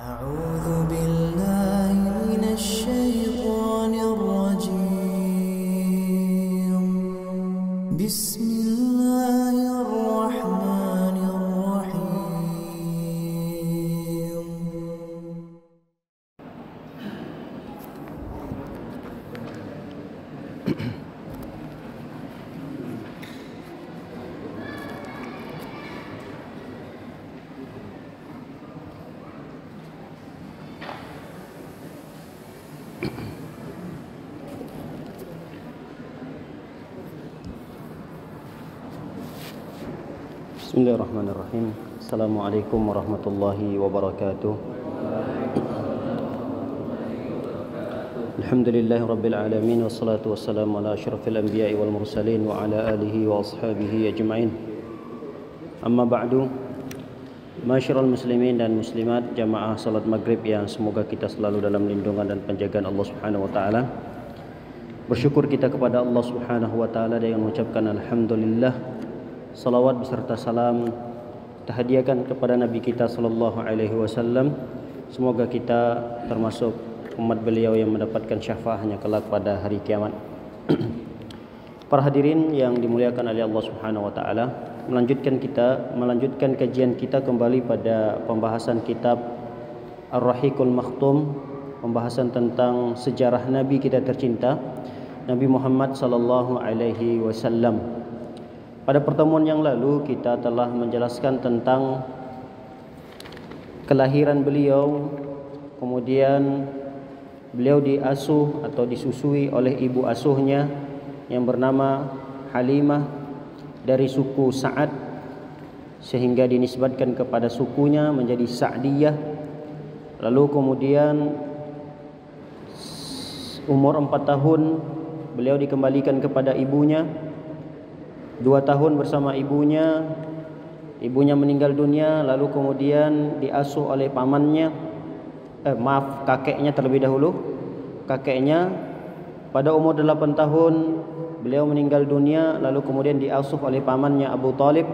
أعوذ بالله من الشيطان الرجيم بسم الله الرحمن الرحيم Bismillahirrahmanirrahim. Assalamualaikum warahmatullahi wabarakatuh. Alhamdulillahi rabbil alamin, wassalatu wassalamu ala asyrafil anbiya'i wal mursalin wa ala alihi wa ashabihi ajma'in. Amma ba'du. Masyiral muslimin dan muslimat, jamaah salat maghrib yang semoga kita selalu dalam lindungan dan penjagaan Allah Subhanahu wa taala. Bersyukur kita kepada Allah Subhanahu wa taala dengan mengucapkan alhamdulillah. Salawat beserta salam kita hadiahkan kepada Nabi kita sallallahu alaihi wasallam. Semoga kita termasuk umat beliau yang mendapatkan syafaatnya kelak pada hari kiamat. Para hadirin yang dimuliakan oleh Allah Subhanahu wa taala, melanjutkan kajian kita kembali pada pembahasan kitab Ar-Rahiqul Makhtum, pembahasan tentang sejarah Nabi kita tercinta, Nabi Muhammad sallallahu alaihi wasallam. Pada pertemuan yang lalu kita telah menjelaskan tentang kelahiran beliau, kemudian beliau diasuh atau disusui oleh ibu asuhnya yang bernama Halimah dari suku Sa'ad, sehingga dinisbatkan kepada sukunya menjadi Sa'diyah. Lalu kemudian umur 4 tahun beliau dikembalikan kepada ibunya. 2 tahun bersama ibunya meninggal dunia, lalu kemudian diasuh oleh pamannya, kakeknya terlebih dahulu. Kakeknya pada umur 8 tahun beliau meninggal dunia, lalu kemudian diasuh oleh pamannya Abu Talib.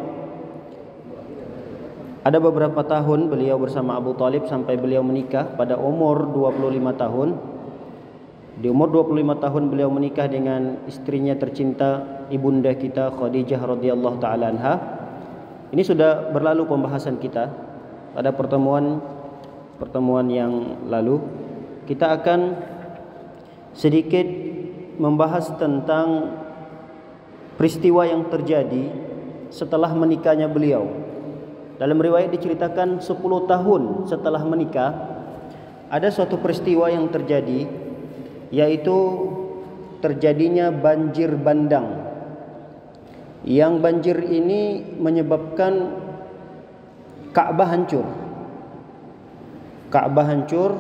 Ada beberapa tahun beliau bersama Abu Talib sampai beliau menikah pada umur 25 tahun. Di umur 25 tahun beliau menikah dengan istrinya tercinta, ibunda kita Khadijah radhiyallahu taala anha. Ini sudah berlalu pembahasan kita pada pertemuan yang lalu. Kita akan sedikit membahas tentang peristiwa yang terjadi setelah menikahnya beliau. Dalam riwayat diceritakan 10 tahun setelah menikah ada suatu peristiwa yang terjadi, yaitu terjadinya banjir bandang. Yang banjir ini menyebabkan Ka'bah hancur. Ka'bah hancur,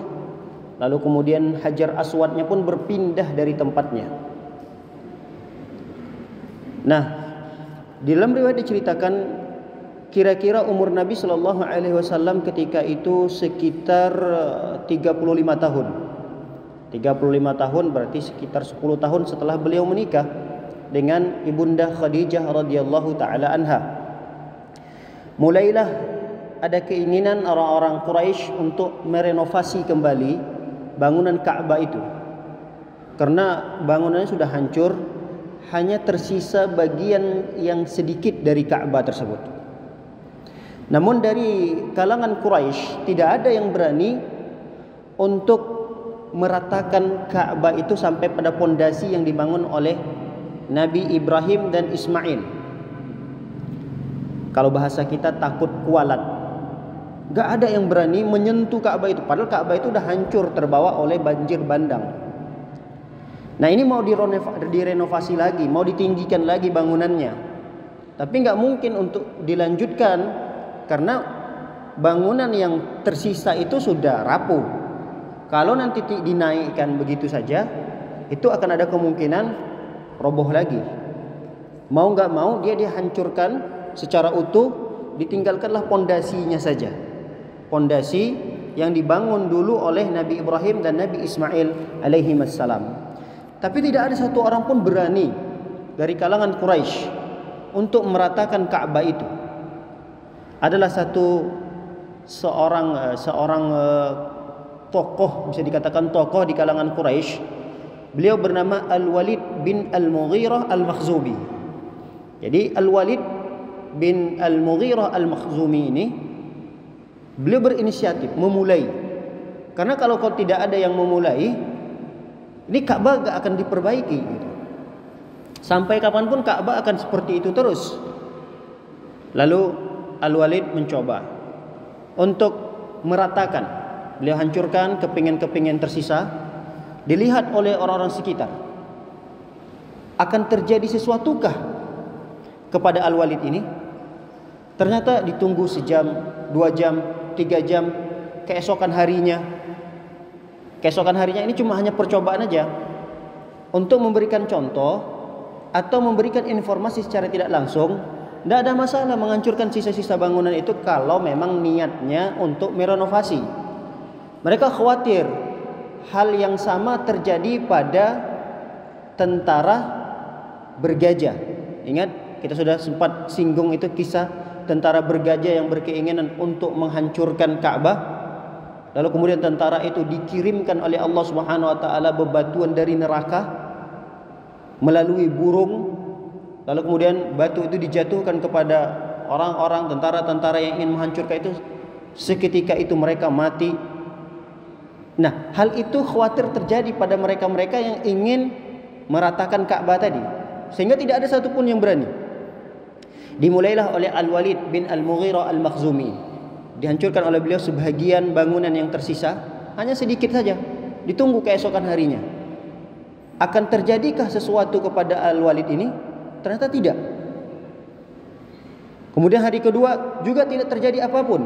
lalu kemudian Hajar Aswadnya pun berpindah dari tempatnya. Nah, di dalam riwayat diceritakan kira-kira umur Nabi sallallahu alaihi wasallam ketika itu sekitar 35 tahun. 35 tahun berarti sekitar 10 tahun setelah beliau menikah dengan ibunda Khadijah radhiyallahu taala anha. Mulailah ada keinginan orang-orang Quraisy untuk merenovasi kembali bangunan Ka'bah itu. Karena bangunannya sudah hancur, hanya tersisa bagian yang sedikit dari Ka'bah tersebut. Namun dari kalangan Quraisy tidak ada yang berani untuk meratakan Ka'bah itu sampai pada pondasi yang dibangun oleh Nabi Ibrahim dan Ismail. Kalau bahasa kita takut kualat. Gak ada yang berani menyentuh Ka'bah itu, padahal Ka'bah itu sudah hancur terbawa oleh banjir bandang. Nah, ini mau direnovasi lagi, mau ditinggikan lagi bangunannya. Tapi gak mungkin untuk dilanjutkan karena bangunan yang tersisa itu sudah rapuh. Kalau nanti dinaikkan begitu saja, itu akan ada kemungkinan roboh lagi. Mau nggak mau dia dihancurkan secara utuh, ditinggalkanlah pondasinya saja. Pondasi yang dibangun dulu oleh Nabi Ibrahim dan Nabi Ismail alaihi wassalam. Tapi tidak ada satu orang pun berani dari kalangan Quraisy untuk meratakan Ka'bah itu. Adalah satu seorang tokoh, bisa dikatakan tokoh di kalangan Quraisy. Beliau bernama Al-Walid bin Al-Mughirah Al-Makhzumi. Jadi Al-Walid bin Al-Mughirah Al-Makhzumi ini beliau berinisiatif memulai. Karena kalau tidak ada yang memulai, ini Ka'bah gak akan diperbaiki gitu. Sampai kapanpun Ka'bah akan seperti itu terus. Lalu Al-Walid mencoba untuk meratakan. Beliau hancurkan kepingan-kepingan tersisa. Dilihat oleh orang-orang sekitar. Akan terjadi sesuatukah kepada Al-Walid ini? Ternyata ditunggu sejam, 2 jam, 3 jam. Keesokan harinya ini cuma hanya percobaan aja untuk memberikan contoh atau memberikan informasi secara tidak langsung. Tidak ada masalah menghancurkan sisa-sisa bangunan itu kalau memang niatnya untuk merenovasi. Mereka khawatir hal yang sama terjadi pada tentara bergajah. Ingat, kita sudah sempat singgung itu kisah tentara bergajah yang berkeinginan untuk menghancurkan Ka'bah. Lalu kemudian tentara itu dikirimkan oleh Allah Subhanahu wa taala bebatuan dari neraka melalui burung. Lalu kemudian batu itu dijatuhkan kepada orang-orang tentara-tentara yang ingin menghancurkan itu. Seketika itu mereka mati. Nah, hal itu khawatir terjadi pada mereka-mereka yang ingin meratakan Ka'bah tadi, sehingga tidak ada satupun yang berani. Dimulailah oleh Al-Walid bin Al-Mughirah Al-Makhzumi. Dihancurkan oleh beliau sebahagian bangunan yang tersisa, hanya sedikit saja. Ditunggu keesokan harinya. Akan terjadikah sesuatu kepada Al-Walid ini? Ternyata tidak. Kemudian hari kedua juga tidak terjadi apapun.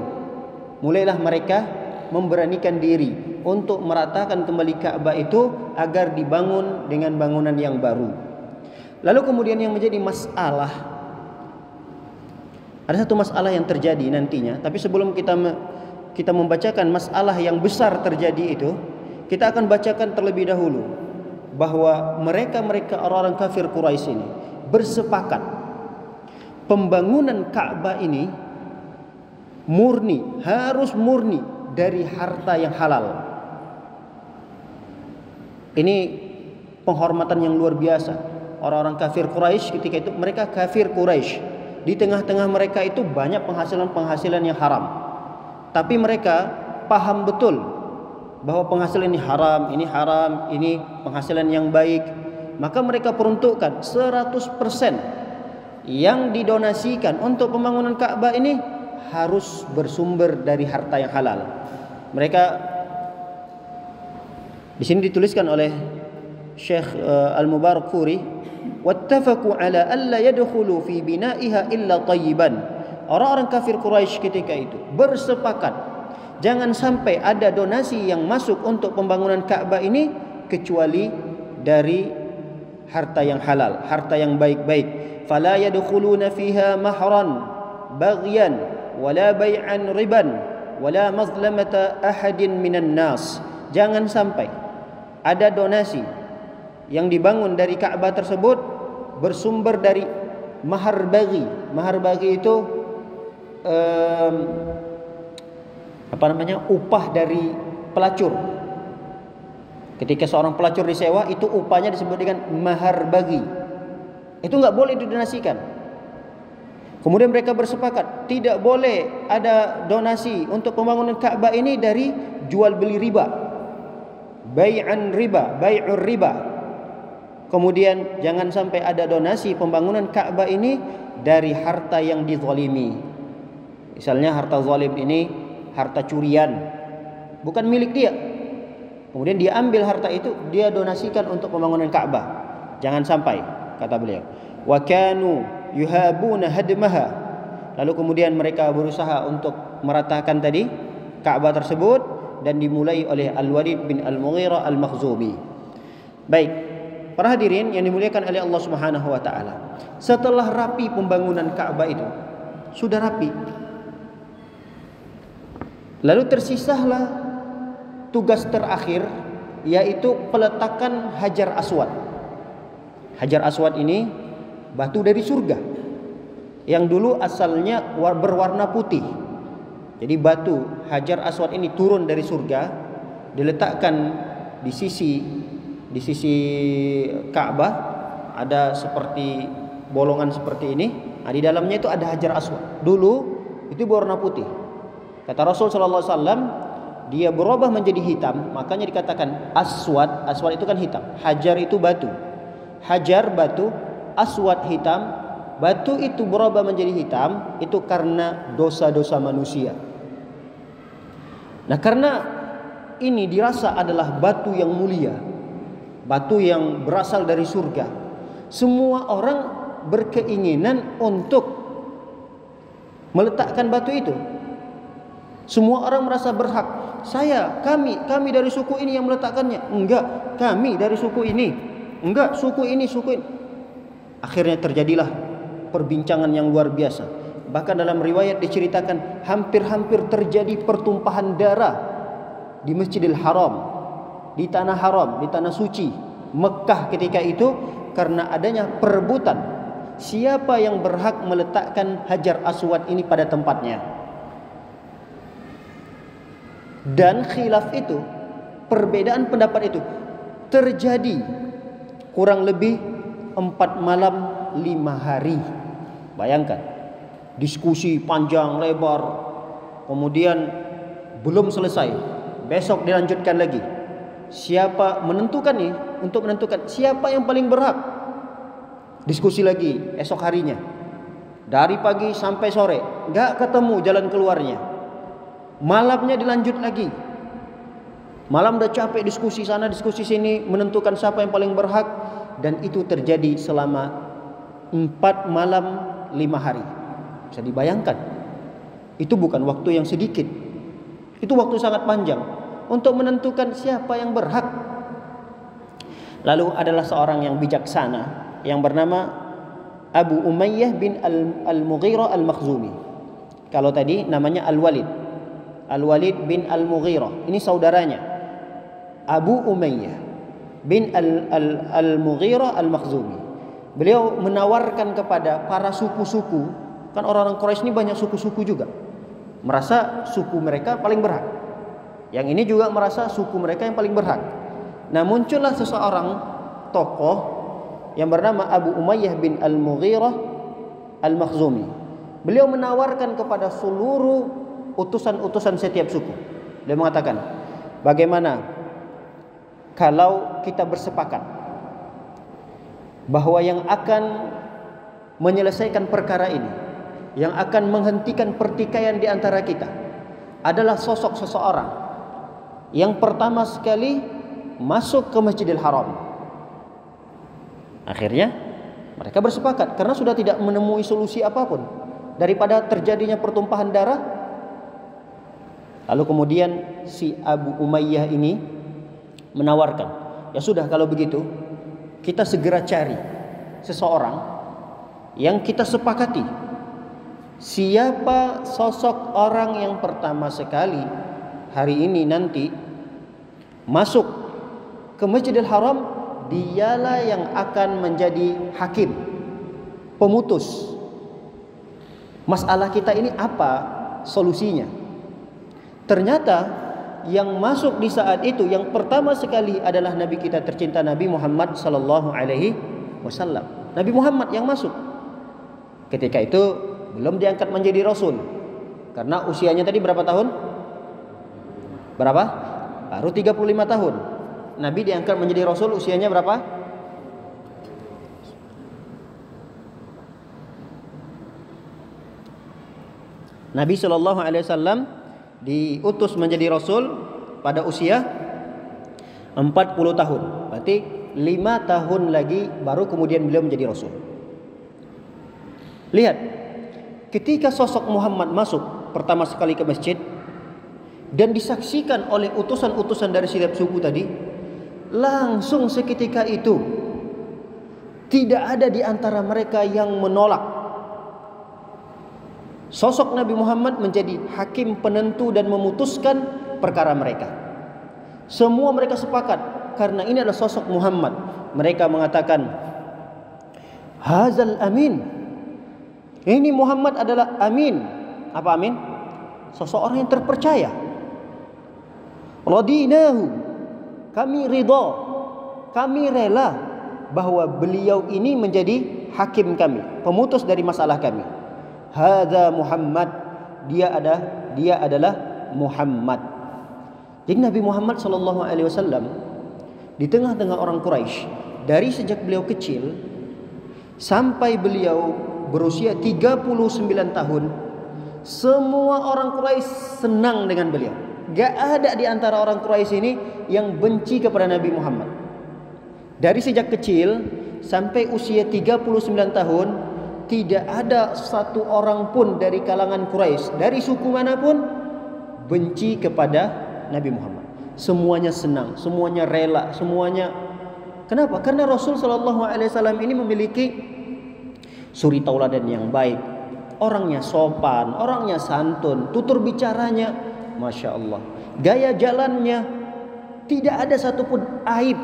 Mulailah mereka memberanikan diri untuk meratakan kembali Ka'bah itu agar dibangun dengan bangunan yang baru. Lalu kemudian yang menjadi masalah, ada satu masalah yang terjadi nantinya. Tapi sebelum kita membacakan masalah yang besar terjadi itu, kita akan bacakan terlebih dahulu bahwa mereka orang-orang kafir Quraisy ini bersepakat pembangunan Ka'bah ini harus murni dari harta yang halal. Ini penghormatan yang luar biasa. Orang-orang kafir Quraisy ketika itu, mereka kafir Quraisy. Di tengah-tengah mereka itu banyak penghasilan yang haram. Tapi mereka paham betul bahwa penghasilan ini haram, ini penghasilan yang baik. Maka mereka peruntukkan 100% yang didonasikan untuk pembangunan Ka'bah ini harus bersumber dari harta yang halal. Mereka di sini dituliskan oleh Syekh Al-Mubarakfuri, wattafaqu ala alla yadkhulu fi bina'iha illa tayyiban. Orang-orang kafir Quraisy ketika itu bersepakat jangan sampai ada donasi yang masuk untuk pembangunan Ka'bah ini kecuali dari harta yang halal, harta yang baik-baik. Fala yadkhuluna fiha mahran baghyan wala bai'an riban wala mazlamata ahadin minan nas. Jangan sampai ada donasi yang dibangun dari Ka'bah tersebut bersumber dari mahar bagi. Mahar bagi itu upah dari pelacur. Ketika seorang pelacur disewa, itu upahnya disebut dengan mahar bagi. Itu enggak boleh didonasikan. Kemudian mereka bersepakat tidak boleh ada donasi untuk pembangunan Ka'bah ini dari jual beli riba. Bai'ur riba. Kemudian jangan sampai ada donasi pembangunan Ka'bah ini dari harta yang dizalimi. Misalnya harta zalim ini harta curian, bukan milik dia. Kemudian dia ambil harta itu, dia donasikan untuk pembangunan Ka'bah. Jangan sampai, kata beliau. Wa kanu yuhabuna hadmaha. Lalu kemudian mereka berusaha untuk meratakan tadi Ka'bah tersebut, dan dimulai oleh Al-Walid bin Al-Mughirah Al-Makhzumi. Baik, para hadirin yang dimuliakan oleh Allah Subhanahu wa taala. Setelah rapi pembangunan Ka'bah itu, sudah rapi. Lalu tersisalah tugas terakhir, yaitu peletakan Hajar Aswad. Hajar Aswad ini batu dari surga yang dulu asalnya berwarna putih. Jadi batu Hajar Aswad ini turun dari surga, diletakkan di sisi Ka'bah, ada seperti bolongan seperti ini. Nah, di dalamnya itu ada Hajar Aswad. Dulu itu berwarna putih. Kata Rasul sallallahu alaihi wasallam, dia berubah menjadi hitam, makanya dikatakan aswad. Aswad itu kan hitam. Hajar itu batu. Hajar batu, aswad hitam. Batu itu berubah menjadi hitam itu karena dosa-dosa manusia. Nah, karena ini dirasa adalah batu yang mulia, batu yang berasal dari surga, semua orang berkeinginan untuk meletakkan batu itu. Semua orang merasa berhak. Kami dari suku ini yang meletakkannya. Enggak, kami dari suku ini. Enggak, suku ini. Akhirnya terjadilah perbincangan yang luar biasa. Bahkan dalam riwayat diceritakan hampir-hampir terjadi pertumpahan darah di Masjidil Haram, di tanah haram, di tanah suci Mekah ketika itu, karena adanya perebutan siapa yang berhak meletakkan Hajar Aswad ini pada tempatnya. Dan khilaf itu, perbedaan pendapat itu terjadi kurang lebih 4 malam 5 hari. Bayangkan, diskusi panjang lebar, kemudian belum selesai, besok dilanjutkan lagi. Siapa menentukan nih, untuk menentukan siapa yang paling berhak. Diskusi lagi esok harinya, dari pagi sampai sore, gak ketemu jalan keluarnya. Malamnya dilanjut lagi. Malam udah capek diskusi sana diskusi sini, menentukan siapa yang paling berhak. Dan itu terjadi selama 4 malam 5 hari. Bisa dibayangkan, itu bukan waktu yang sedikit, itu waktu sangat panjang untuk menentukan siapa yang berhak. Lalu adalah seorang yang bijaksana yang bernama Abu Umayyah bin Al-Mughirah Al-Makhzumi. Kalau tadi namanya Al-Walid bin Al-Mughirah, ini saudaranya Abu Umayyah bin Al-Mughirah Al-Makhzumi. Beliau menawarkan kepada para suku-suku, kan orang-orang Quraisy ini banyak suku-suku juga, merasa suku mereka paling berhak. Yang ini juga merasa suku mereka yang paling berhak. Nah, muncullah seseorang tokoh yang bernama Abu Umayyah bin Al-Mughirah Al-Makhzumi. Beliau menawarkan kepada seluruh utusan-utusan setiap suku. Dia mengatakan, bagaimana kalau kita bersepakat bahwa yang akan menyelesaikan perkara ini, yang akan menghentikan pertikaian di antara kita adalah sosok seseorang yang pertama sekali masuk ke Masjidil Haram. Akhirnya mereka bersepakat karena sudah tidak menemui solusi apapun daripada terjadinya pertumpahan darah. Lalu kemudian si Abu Umayyah ini menawarkan, ya sudah kalau begitu kita segera cari seseorang yang kita sepakati siapa sosok orang yang pertama sekali hari ini nanti masuk ke Masjidil Haram, dialah yang akan menjadi hakim, pemutus masalah kita ini, apa solusinya. Ternyata yang masuk di saat itu yang pertama sekali adalah Nabi kita tercinta, Nabi Muhammad sallallahu alaihi wasallam. Nabi Muhammad yang masuk. Ketika itu belum diangkat menjadi rasul. Karena usianya tadi berapa tahun? Berapa? Baru 35 tahun. Nabi diangkat menjadi rasul usianya berapa? Nabi sallallahu alaihi wasallam diutus menjadi rasul pada usia 40 tahun. Berarti 5 tahun lagi baru kemudian beliau menjadi rasul. Lihat, ketika sosok Muhammad masuk pertama sekali ke masjid dan disaksikan oleh utusan-utusan dari setiap suku tadi, langsung seketika itu tidak ada di antara mereka yang menolak sosok Nabi Muhammad menjadi hakim penentu dan memutuskan perkara mereka. Semua mereka sepakat karena ini adalah sosok Muhammad. Mereka mengatakan, Hazal amin. Ini Muhammad adalah amin. Apa amin? seseorang yang terpercaya. Radinahu, kami ridha, kami rela bahwa beliau ini menjadi hakim kami, pemutus dari masalah kami. Hadza Muhammad, dia adalah Muhammad. Jadi Nabi Muhammad sallallahu alaihi wasallam di tengah-tengah orang Quraisy, dari sejak beliau kecil sampai beliau berusia 39 tahun, semua orang Quraisy senang dengan beliau. Gak ada di antara orang Quraisy ini yang benci kepada Nabi Muhammad. Dari sejak kecil sampai usia 39 tahun, tidak ada satu orang pun dari kalangan Quraisy, dari suku manapun, benci kepada Nabi Muhammad. Semuanya senang, semuanya rela, semuanya. Kenapa? Karena Rasul sallallahu alaihi wasallam ini memiliki suri tauladan yang baik. Orangnya sopan, orangnya santun, tutur bicaranya, Masya Allah. Gaya jalannya, tidak ada satupun aib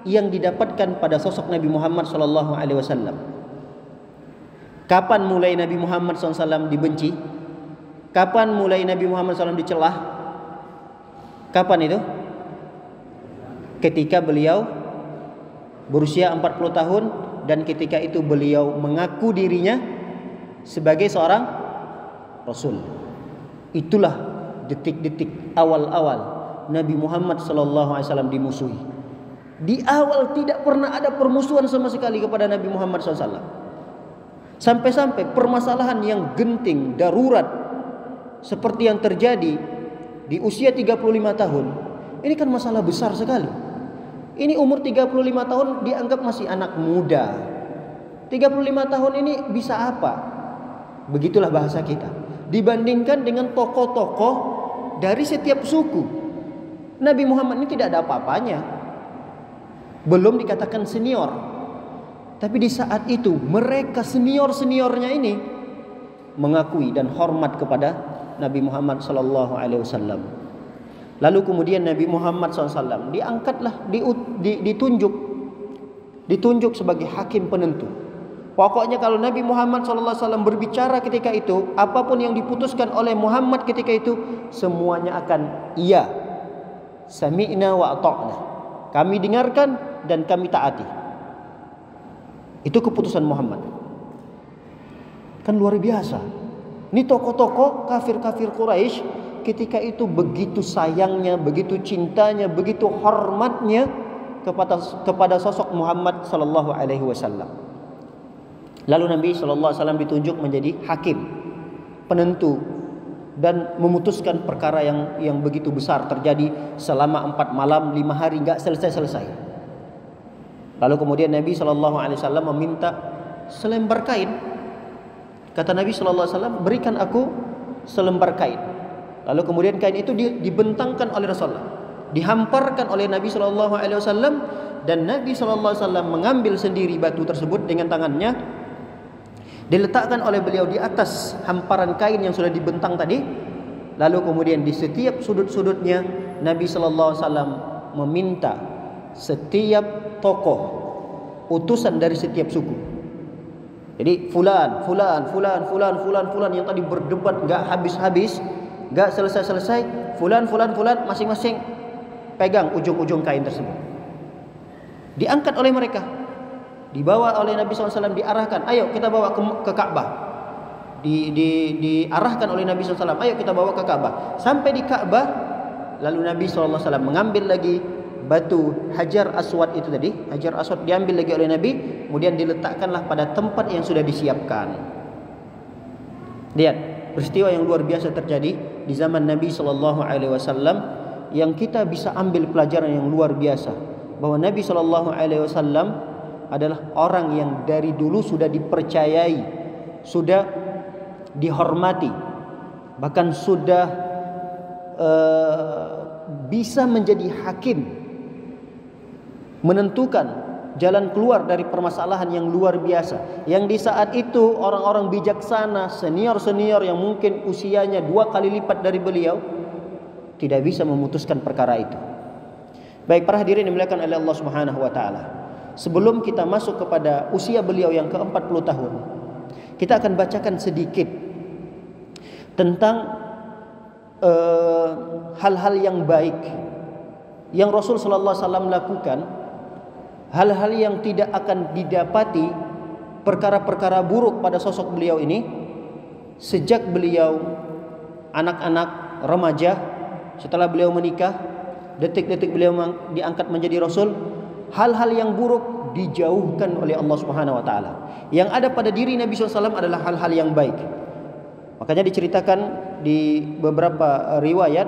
yang didapatkan pada sosok Nabi Muhammad sallallahu alaihi wasallam. Kapan mulai Nabi Muhammad SAW dibenci? Kapan mulai Nabi Muhammad SAW dicelah? Kapan itu? Ketika beliau berusia 40 tahun dan ketika itu beliau mengaku dirinya sebagai seorang Rasul. Itulah detik-detik awal-awal Nabi Muhammad SAW dimusuhi. Di awal tidak pernah ada permusuhan sama sekali kepada Nabi Muhammad SAW. Sampai-sampai permasalahan yang genting, darurat seperti yang terjadi di usia 35 tahun. Ini kan masalah besar sekali. Ini umur 35 tahun dianggap masih anak muda. 35 tahun ini bisa apa? Begitulah bahasa kita. Dibandingkan dengan tokoh-tokoh dari setiap suku, Nabi Muhammad ini tidak ada apa-apanya. Belum dikatakan senior. Tapi di saat itu mereka senior-seniornya ini mengakui dan hormat kepada Nabi Muhammad sallallahu alaihi wasallam. Lalu kemudian Nabi Muhammad SAW diangkatlah, ditunjuk sebagai hakim penentu. Pokoknya kalau Nabi Muhammad SAW berbicara ketika itu, apapun yang diputuskan oleh Muhammad ketika itu, semuanya akan iya. Sami'na wa ata'na. Kami dengarkan dan kami taati. Itu keputusan Muhammad. Kan luar biasa. Ini tokoh-tokoh kafir-kafir Quraisy ketika itu begitu sayangnya, begitu cintanya, begitu hormatnya kepada sosok Muhammad sallallahu alaihi wasallam. Lalu Nabi sallallahu alaihi wasallam ditunjuk menjadi hakim, penentu dan memutuskan perkara yang begitu besar terjadi selama 4 malam 5 hari enggak selesai-selesai. Lalu kemudian Nabi sallallahu alaihi wasallam meminta selembar kain. Kata Nabi sallallahu alaihi wasallam, "Berikan aku selembar kain." Lalu kemudian kain itu dibentangkan oleh Rasulullah, dihamparkan oleh Nabi sallallahu alaihi wasallam, dan Nabi sallallahu alaihi wasallam mengambil sendiri batu tersebut dengan tangannya, diletakkan oleh beliau di atas hamparan kain yang sudah dibentang tadi. Lalu kemudian di setiap sudut-sudutnya Nabi sallallahu alaihi wasallam meminta setiap tokoh, utusan dari setiap suku. Jadi fulan yang tadi berdebat enggak habis-habis, enggak selesai-selesai, fulan masing-masing pegang ujung-ujung kain tersebut. Diangkat oleh mereka, dibawa oleh Nabi SAW, diarahkan, ayo kita bawa ke Ka'bah. Diarahkan oleh Nabi SAW, ayo kita bawa ke Ka'bah. Sampai di Ka'bah, lalu Nabi SAW mengambil lagi batu Hajar Aswad itu tadi. Hajar Aswad diambil lagi oleh Nabi, kemudian diletakkanlah pada tempat yang sudah disiapkan. Lihat, peristiwa yang luar biasa terjadi di zaman Nabi SAW yang kita bisa ambil pelajaran yang luar biasa, bahwa Nabi SAW adalah orang yang dari dulu sudah dipercayai, sudah dihormati, bahkan sudah bisa menjadi hakim, menentukan jalan keluar dari permasalahan yang luar biasa, yang di saat itu orang-orang bijaksana, senior-senior yang mungkin usianya 2 kali lipat dari beliau tidak bisa memutuskan perkara itu. Baik para hadirin yang dimuliakan oleh Allah Subhanahu wa taala, sebelum kita masuk kepada usia beliau yang ke-40 tahun, kita akan bacakan sedikit tentang hal-hal yang baik yang Rasul sallallahu alaihi wasallam lakukan, hal-hal yang tidak akan didapati perkara-perkara buruk pada sosok beliau ini sejak beliau anak-anak remaja, setelah beliau menikah, detik-detik beliau diangkat menjadi Rasul, hal-hal yang buruk dijauhkan oleh Allah Subhanahu wa taala. Yang ada pada diri Nabi SAW adalah hal-hal yang baik. Makanya diceritakan di beberapa riwayat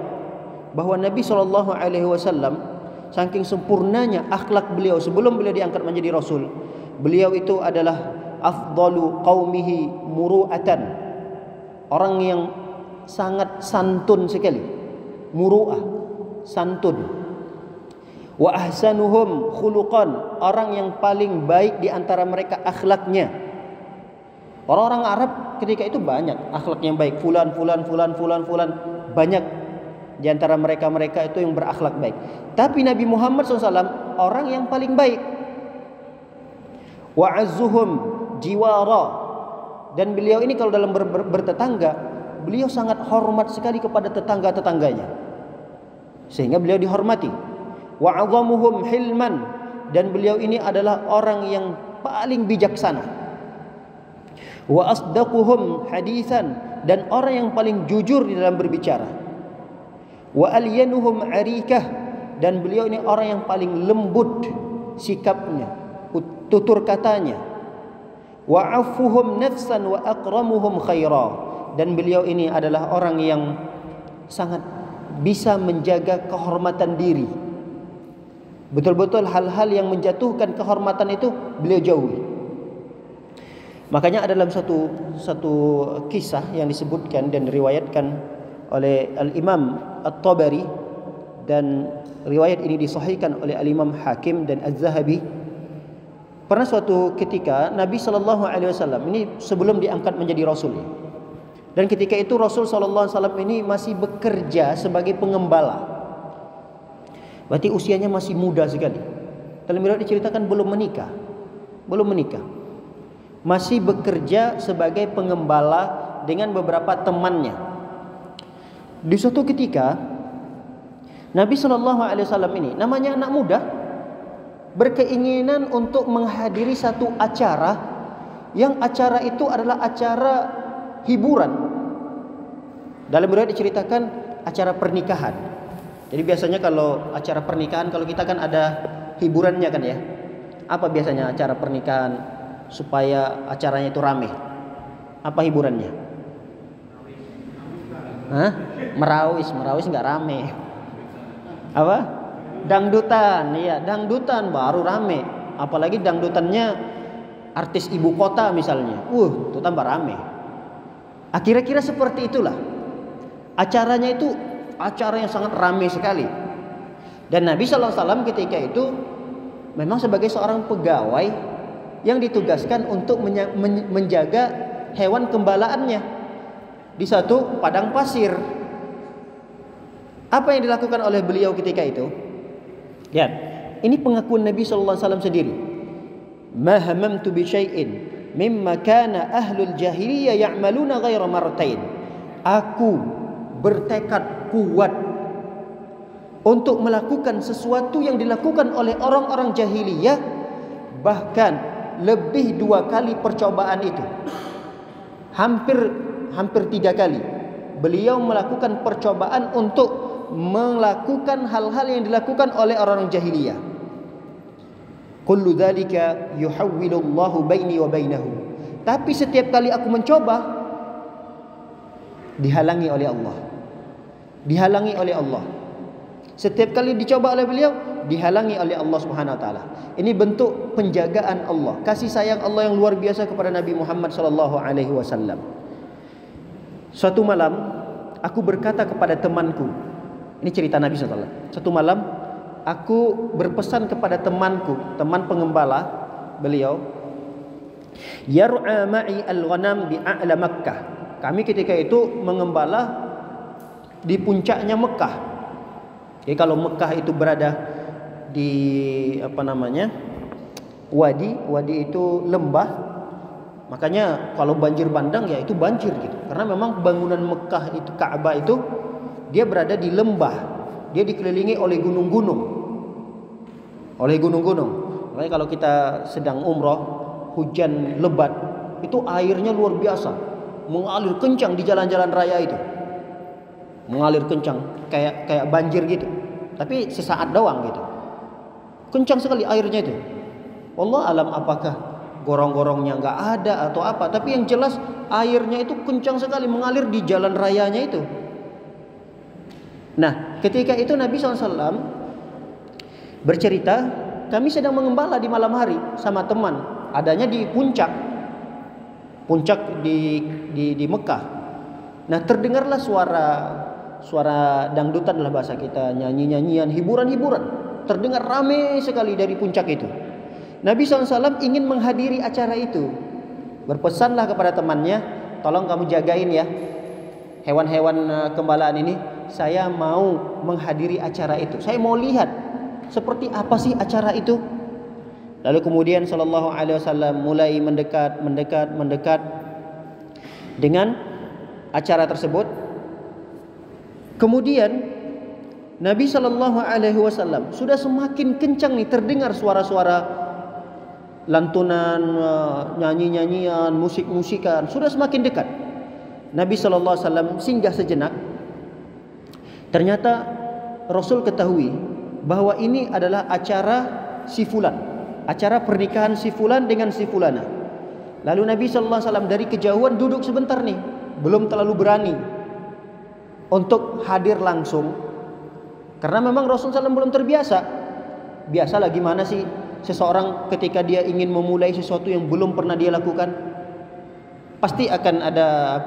bahwa Nabi SAW saking sempurnanya akhlak beliau sebelum beliau diangkat menjadi Rasul, beliau itu adalah afdalu qaumihi muru'atan, orang yang sangat santun sekali, muru'ah, santun. Wa ahsanuhum khuluqan, orang yang paling baik di antara mereka akhlaknya. Orang-orang Arab ketika itu banyak akhlaknya yang baik, fulan banyak di antara mereka itu yang berakhlak baik. Tapi Nabi Muhammad SAW orang yang paling baik. Wa azzuhum jiwara, dan beliau ini kalau dalam bertetangga, beliau sangat hormat sekali kepada tetangga-tetangganya, sehingga beliau dihormati. Wa azamuhum hilman, dan beliau ini adalah orang yang paling bijaksana. Wa asdaquhum hadithan, dan orang yang paling jujur di dalam berbicara. Wa alyanuhum arikah, dan beliau ini orang yang paling lembut sikapnya, tutur katanya. Wa afuhum nafsan wa akramuhum khaira, dan beliau ini adalah orang yang sangat bisa menjaga kehormatan diri. Betul-betul hal-hal yang menjatuhkan kehormatan itu beliau jauhi. Makanya ada dalam satu kisah yang disebutkan dan diriwayatkan oleh Al-Imam At-Tabari, dan riwayat ini disahihkan oleh Al-Imam Hakim dan Az-Zahabi. Pernah suatu ketika Nabi SAW ini sebelum diangkat menjadi Rasul, dan ketika itu Rasul SAW ini masih bekerja sebagai pengembala. Berarti usianya masih muda sekali. Dalam riwayat diceritakan belum menikah. Masih bekerja sebagai pengembala dengan beberapa temannya. Di suatu ketika Nabi SAW ini, namanya anak muda, berkeinginan untuk menghadiri satu acara, yang acara itu adalah acara hiburan. Dalam riwayat diceritakan acara pernikahan. Jadi biasanya kalau acara pernikahan, kalau kita kan ada hiburannya kan ya. Apa biasanya acara pernikahan supaya acaranya itu rame? Apa hiburannya? Hah? Merawis nggak rame. Apa? Dangdutan, iya, dangdutan baru rame. Apalagi dangdutannya artis ibu kota misalnya. Itu tambah rame. Kira-kira seperti itulah. Acaranya itu acara yang sangat ramai sekali. Dan Nabi SAW ketika itu memang sebagai seorang pegawai yang ditugaskan untuk menjaga hewan gembalaannya di satu padang pasir. Apa yang dilakukan oleh beliau ketika itu? Lihat, ini pengakuan Nabi SAW sendiri. Ma hamamtu bi syai'in mimma kana ahlul jahiliyah ya'maluna ghaira marratain. Aku bertekad kuat untuk melakukan sesuatu yang dilakukan oleh orang-orang jahiliyah, bahkan lebih 2 kali percobaan itu. Hampir 3 kali beliau melakukan percobaan untuk melakukan hal-hal yang dilakukan oleh orang jahiliyah. Kullu dzalika yuhawwilullahu baini wa bainahu. Tapi setiap kali aku mencoba, dihalangi oleh Allah. Setiap kali dicoba oleh beliau, dihalangi oleh Allah Subhanahu wa taala. Ini bentuk penjagaan Allah, kasih sayang Allah yang luar biasa kepada Nabi Muhammad sallallahu alaihi wasallam. Suatu malam aku berkata kepada temanku, ini cerita Nabi sallallahu alaihi wasallam. Suatu malam aku berpesan kepada temanku, teman pengembala beliau, yar'a ma'i al-ghanam bi a'la Makkah. Kami ketika itu mengembala di puncaknya Mekah. Jadi kalau Mekah itu berada di wadi itu lembah, makanya kalau banjir bandang ya itu banjir gitu. Karena memang bangunan Mekah itu, Ka'bah itu dia berada di lembah, dia dikelilingi oleh gunung-gunung. Makanya kalau kita sedang umroh, hujan lebat, itu airnya luar biasa, mengalir kencang di jalan-jalan raya itu. Mengalir kencang kayak banjir gitu. Tapi sesaat doang gitu. Kencang sekali airnya itu. Allah alam apakah gorong-gorongnya nggak ada atau apa, tapi yang jelas airnya itu kencang sekali mengalir di jalan rayanya itu. Nah, ketika itu Nabi SAW bercerita, kami sedang mengembala di malam hari sama teman, adanya di puncak di Mekah. Nah, terdengarlah suara dangdutan lah bahasa kita, nyanyi-nyanyian, hiburan-hiburan, terdengar ramai sekali dari puncak itu. Nabi SAW ingin menghadiri acara itu. Berpesanlah kepada temannya, tolong kamu jagain ya hewan-hewan gembalaan ini. Saya mau menghadiri acara itu. Saya mau lihat seperti apa sih acara itu. Lalu kemudian sallallahu alaihi wasallam mulai mendekat dengan acara tersebut. Kemudian Nabi sallallahu alaihi wasallam sudah semakin kencang nih terdengar suara-suara lantunan, nyanyi-nyanyian, musik-musikan, sudah semakin dekat. Nabi sallallahu alaihi wasallam singgah sejenak. Ternyata Rasul ketahui bahwa ini adalah acara si fulan, acara pernikahan si fulan dengan si fulana. Lalu Nabi sallallahu alaihi wasallam dari kejauhan duduk sebentar nih, belum terlalu berani untuk hadir langsung, karena memang Rasul SAW belum terbiasa. Biasalah gimana sih seseorang ketika dia ingin memulai sesuatu yang belum pernah dia lakukan, pasti akan ada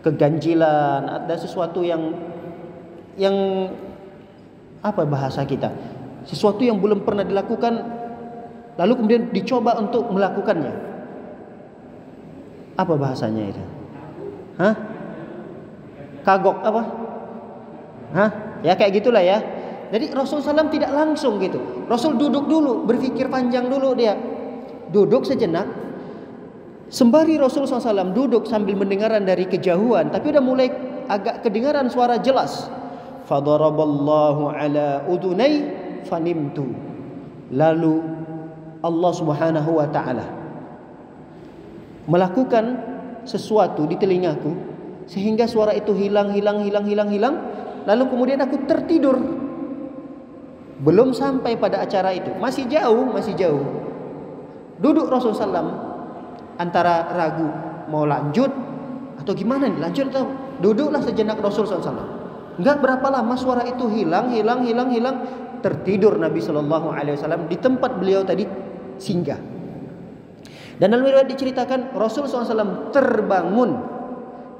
keganjilan, ada sesuatu yang apa bahasa kita, sesuatu yang belum pernah dilakukan lalu kemudian dicoba untuk melakukannya. Apa bahasanya itu? Kagok apa? Ya kayak gitulah ya. Jadi Rasulullah SAW tidak langsung gitu. Rasul duduk dulu, berpikir panjang dulu dia. Duduk sejenak. Sembari Rasulullah SAW duduk sambil mendengaran dari kejauhan, tapi udah mulai agak kedengaran suara jelas. Fadaraballahu ala udunai fanimtu. Lalu Allah Subhanahu wa taala melakukan sesuatu di telingaku sehingga suara itu hilang. Lalu kemudian aku tertidur. Belum sampai pada acara itu, masih jauh. Duduk Rasulullah SAW antara ragu mau lanjut atau gimana nih, lanjut atau duduklah sejenak Rasulullah SAW. Enggak berapa lama suara itu hilang. Tertidur Nabi SAW di tempat beliau tadi singgah. Dan dalam riwayat diceritakan Rasulullah SAW terbangun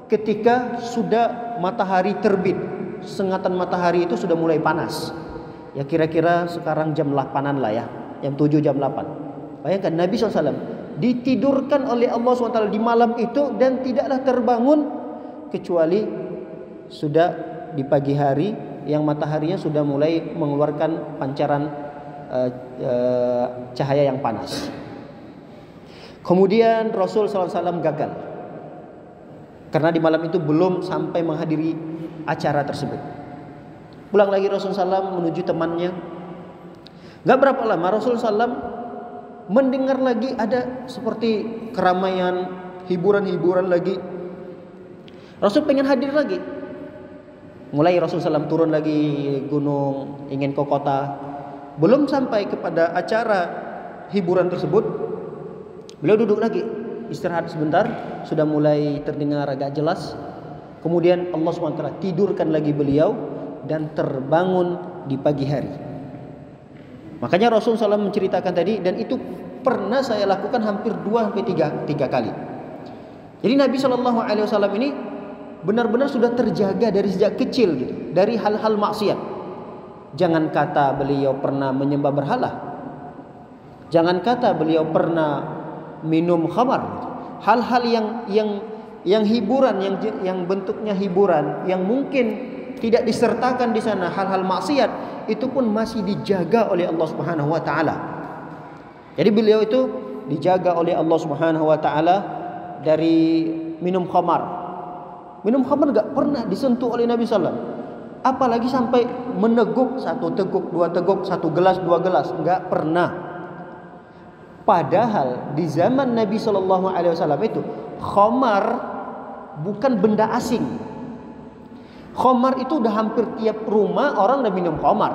ketika sudah matahari terbit. Sengatan matahari itu sudah mulai panas. Ya kira-kira sekarang jam 8-an lah ya, jam 7 jam 8. Bayangkan Nabi SAW ditidurkan oleh Allah SWT di malam itu dan tidaklah terbangun kecuali sudah di pagi hari yang mataharinya sudah mulai mengeluarkan pancaran cahaya yang panas. Kemudian Rasul SAW gagal karena di malam itu belum sampai menghadiri acara tersebut. Pulang lagi Rasulullah SAW menuju temannya. Gak berapa lama Rasulullah SAW mendengar lagi ada seperti keramaian, hiburan lagi. Rasul pengen hadir lagi. Mulai Rasulullah SAW turun lagi gunung, ingin ke kota. Belum sampai kepada acara hiburan tersebut, beliau duduk lagi, istirahat sebentar. Sudah mulai terdengar agak jelas. Kemudian Allah SWT tidurkan lagi beliau dan terbangun di pagi hari. Makanya Rasulullah SAW menceritakan tadi, dan itu pernah saya lakukan hampir 2-3 kali. Jadi Nabi SAW ini benar-benar sudah terjaga dari sejak kecil gitu, dari hal-hal maksiat. Jangan kata beliau pernah menyembah berhala, jangan kata beliau pernah minum khamar. Hal-hal yang hiburan, yang bentuknya hiburan, yang mungkin tidak disertakan di sana hal-hal maksiat, itu pun masih dijaga oleh Allah Subhanahu wa taala. Jadi beliau itu dijaga oleh Allah Subhanahu wa taala dari minum khamar. Minum khamar enggak pernah disentuh oleh Nabi sallallahu alaihi wasallam. Apalagi sampai meneguk, satu teguk, dua teguk, satu gelas, dua gelas, enggak pernah. Padahal di zaman Nabi sallallahu alaihi wasallam itu khamar bukan benda asing. Khamar itu udah hampir tiap rumah orang udah minum khamar.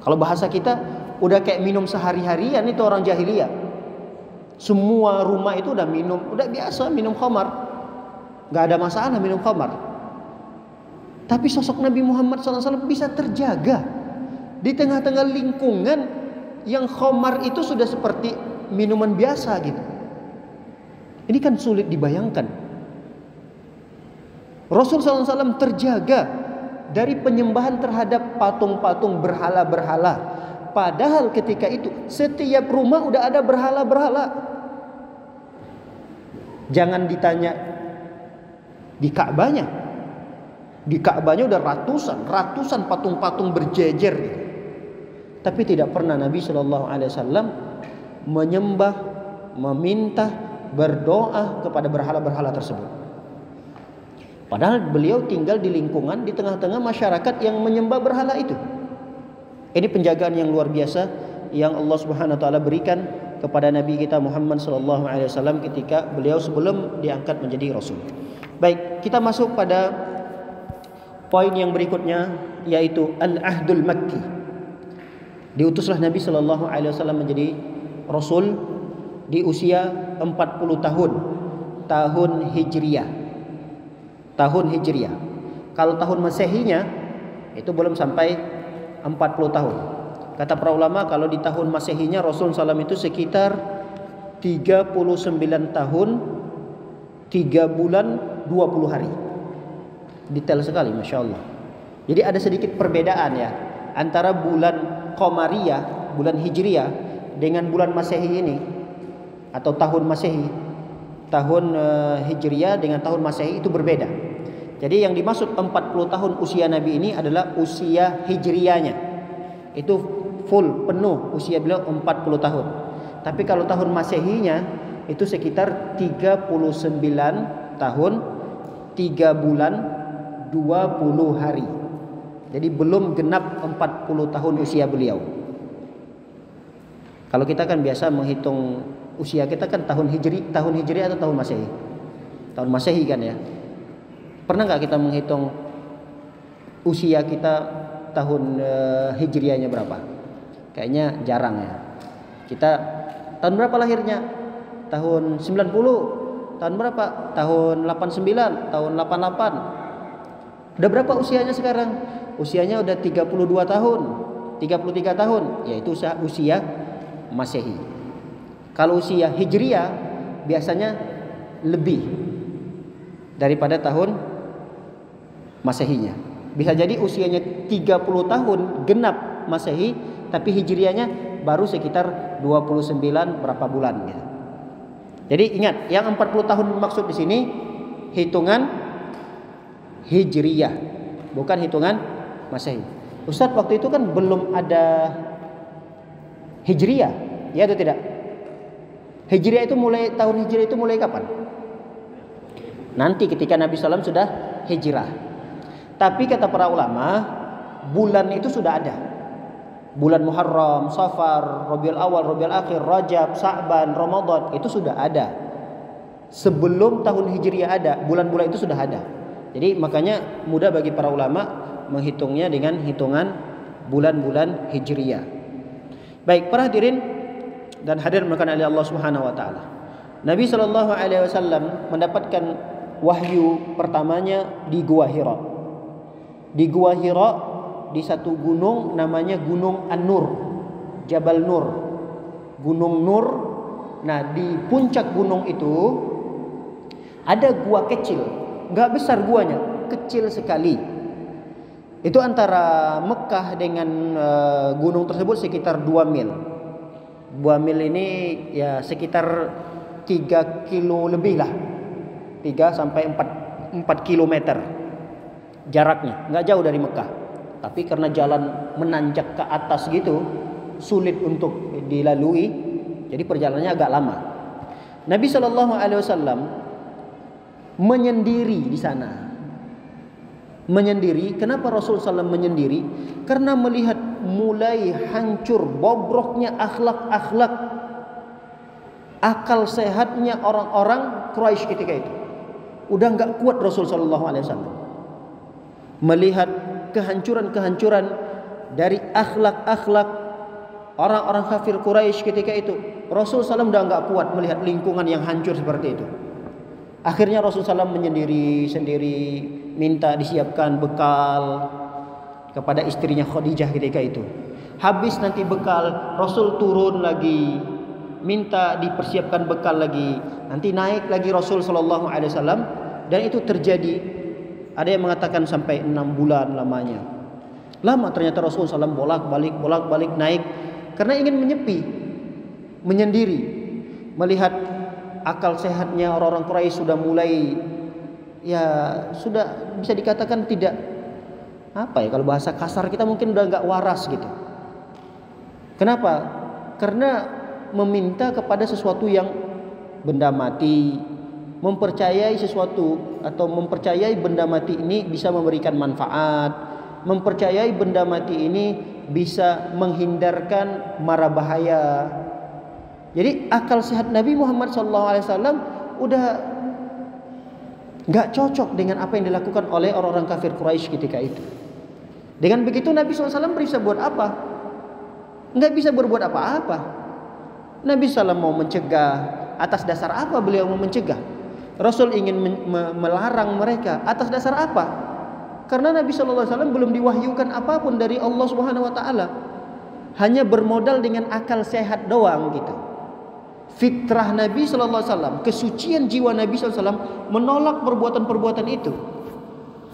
Kalau bahasa kita udah kayak minum sehari-harian itu orang jahiliyah. Semua rumah itu udah minum, udah biasa minum khamar. Enggak ada masalah minum khamar. Tapi sosok Nabi Muhammad SAW bisa terjaga di tengah-tengah lingkungan yang khamar itu sudah seperti minuman biasa gitu. Ini kan sulit dibayangkan. Rasul SAW terjaga dari penyembahan terhadap patung-patung berhala-berhala. Padahal ketika itu setiap rumah udah ada berhala-berhala. Jangan ditanya di Ka'bahnya. Di Ka'bahnya udah ratusan patung-patung berjejer gitu. Tapi tidak pernah Nabi Shallallahu Alaihi Wasallam menyembah, meminta, berdoa kepada berhala-berhala tersebut. Padahal beliau tinggal di lingkungan di tengah-tengah masyarakat yang menyembah berhala itu. Ini penjagaan yang luar biasa yang Allah Subhanahu Wa Taala berikan kepada Nabi kita Muhammad Shallallahu Alaihi Wasallam ketika beliau sebelum diangkat menjadi Rasul. Baik, kita masuk pada poin yang berikutnya, yaitu Al-Ahdul Makki. Diutuslah Nabi Shallallahu Alaihi Wasallam menjadi Rasul di usia 40 tahun, tahun Hijriyah. Tahun Hijriyah. Kalau tahun Masehinya itu belum sampai 40 tahun. Kata para ulama, kalau di tahun Masehinya Rasul SAW itu sekitar 39 tahun 3 bulan 20 hari. Detail sekali, Masya Allah. Jadi ada sedikit perbedaan ya antara bulan Qamariyah, bulan Hijriyah dengan bulan Masehi ini, atau tahun Masehi. Tahun Hijriyah dengan tahun Masehi itu berbeda. Jadi yang dimaksud 40 tahun usia Nabi ini adalah usia Hijriyahnya. Itu full, penuh usia beliau 40 tahun. Tapi kalau tahun Masehinya itu sekitar 39 tahun 3 bulan 20 hari. Jadi belum genap 40 tahun usia beliau. Kalau kita kan biasa menghitung usia kita kan tahun Hijri atau tahun Masehi? Tahun Masehi kan ya. Pernah nggak kita menghitung usia kita tahun Hijriahnya berapa? Kayaknya jarang ya. Kita tahun berapa lahirnya? Tahun 90. Tahun berapa? Tahun 89, tahun 88. Udah berapa usianya sekarang? Usianya udah 32 tahun, 33 tahun, yaitu usia Masehi. Kalau usia Hijriyah biasanya lebih daripada tahun Masehinya. Bisa jadi usianya 30 tahun genap Masehi, tapi Hijriyahnya baru sekitar 29 berapa bulan gitu. Jadi ingat, yang 40 tahun maksud di sini hitungan Hijriyah, bukan hitungan Masehi. Ustadz, waktu itu kan belum ada Hijriyah, ya atau tidak? Hijriyah itu mulai, tahun Hijriyah itu mulai kapan? Nanti ketika Nabi SAW sudah hijrah. Tapi kata para ulama, bulan itu sudah ada. Bulan Muharram, Safar, Rabiul Awal, Rabiul Akhir, Rajab, Sa'ban, Ramadan itu sudah ada. Sebelum tahun Hijriyah ada, bulan-bulan itu sudah ada. Jadi makanya mudah bagi para ulama menghitungnya dengan hitungan bulan-bulan Hijriyah. Baik, para hadirin dan hadir melakukan oleh Allah Subhanahu wa taala. Nabi sallallahu alaihi wasallam mendapatkan wahyu pertamanya di Gua Hira. Di Gua Hira, di satu gunung namanya Gunung An-Nur, Jabal Nur, Gunung Nur. Nah, di puncak gunung itu ada gua kecil. Enggak besar guanya, kecil sekali. Itu antara Mekah dengan gunung tersebut sekitar 2 mil. 2 mil ini ya sekitar 3 kilo lebih lah. 3 sampai 4 kilometer jaraknya, enggak jauh dari Mekah. Tapi karena jalan menanjak ke atas gitu, sulit untuk dilalui, jadi perjalanannya agak lama. Nabi SAW menyendiri di sana. Menyendiri. Kenapa Rasul SAW menyendiri? Karena melihat mulai hancur, bobroknya akhlak-akhlak, akal sehatnya orang-orang Quraisy ketika itu. Udah nggak kuat Rasul SAW melihat kehancuran-kehancuran dari akhlak-akhlak orang-orang kafir Quraisy ketika itu. Rasul SAW udah nggak kuat melihat lingkungan yang hancur seperti itu. Akhirnya Rasul SAW menyendiri sendiri, minta disiapkan bekal kepada istrinya Khadijah ketika itu. Habis nanti bekal, Rasul turun lagi, minta dipersiapkan bekal lagi. Nanti naik lagi Rasul SAW, dan itu terjadi. Ada yang mengatakan sampai 6 bulan lamanya. Lama ternyata Rasul SAW bolak-balik naik, karena ingin menyepi, menyendiri, melihat akal sehatnya orang-orang Quraisy sudah mulai, ya sudah bisa dikatakan tidak, apa ya, kalau bahasa kasar kita mungkin udah nggak waras gitu. Kenapa? Karena meminta kepada sesuatu yang benda mati, mempercayai sesuatu atau mempercayai benda mati ini bisa memberikan manfaat, mempercayai benda mati ini bisa menghindarkan mara bahaya. Jadi akal sehat Nabi Muhammad SAW udah nggak cocok dengan apa yang dilakukan oleh orang-orang kafir Quraisy ketika itu. Dengan begitu Nabi SAW bisa buat apa? Nggak bisa berbuat apa-apa. Nabi SAW mau mencegah, atas dasar apa beliau mau mencegah? Rasul ingin melarang mereka, atas dasar apa? Karena Nabi SAW belum diwahyukan apapun dari Allah Subhanahu Wa Taala. Hanya bermodal dengan akal sehat doang gitu. Fitrah Nabi SAW, kesucian jiwa Nabi SAW menolak perbuatan-perbuatan itu.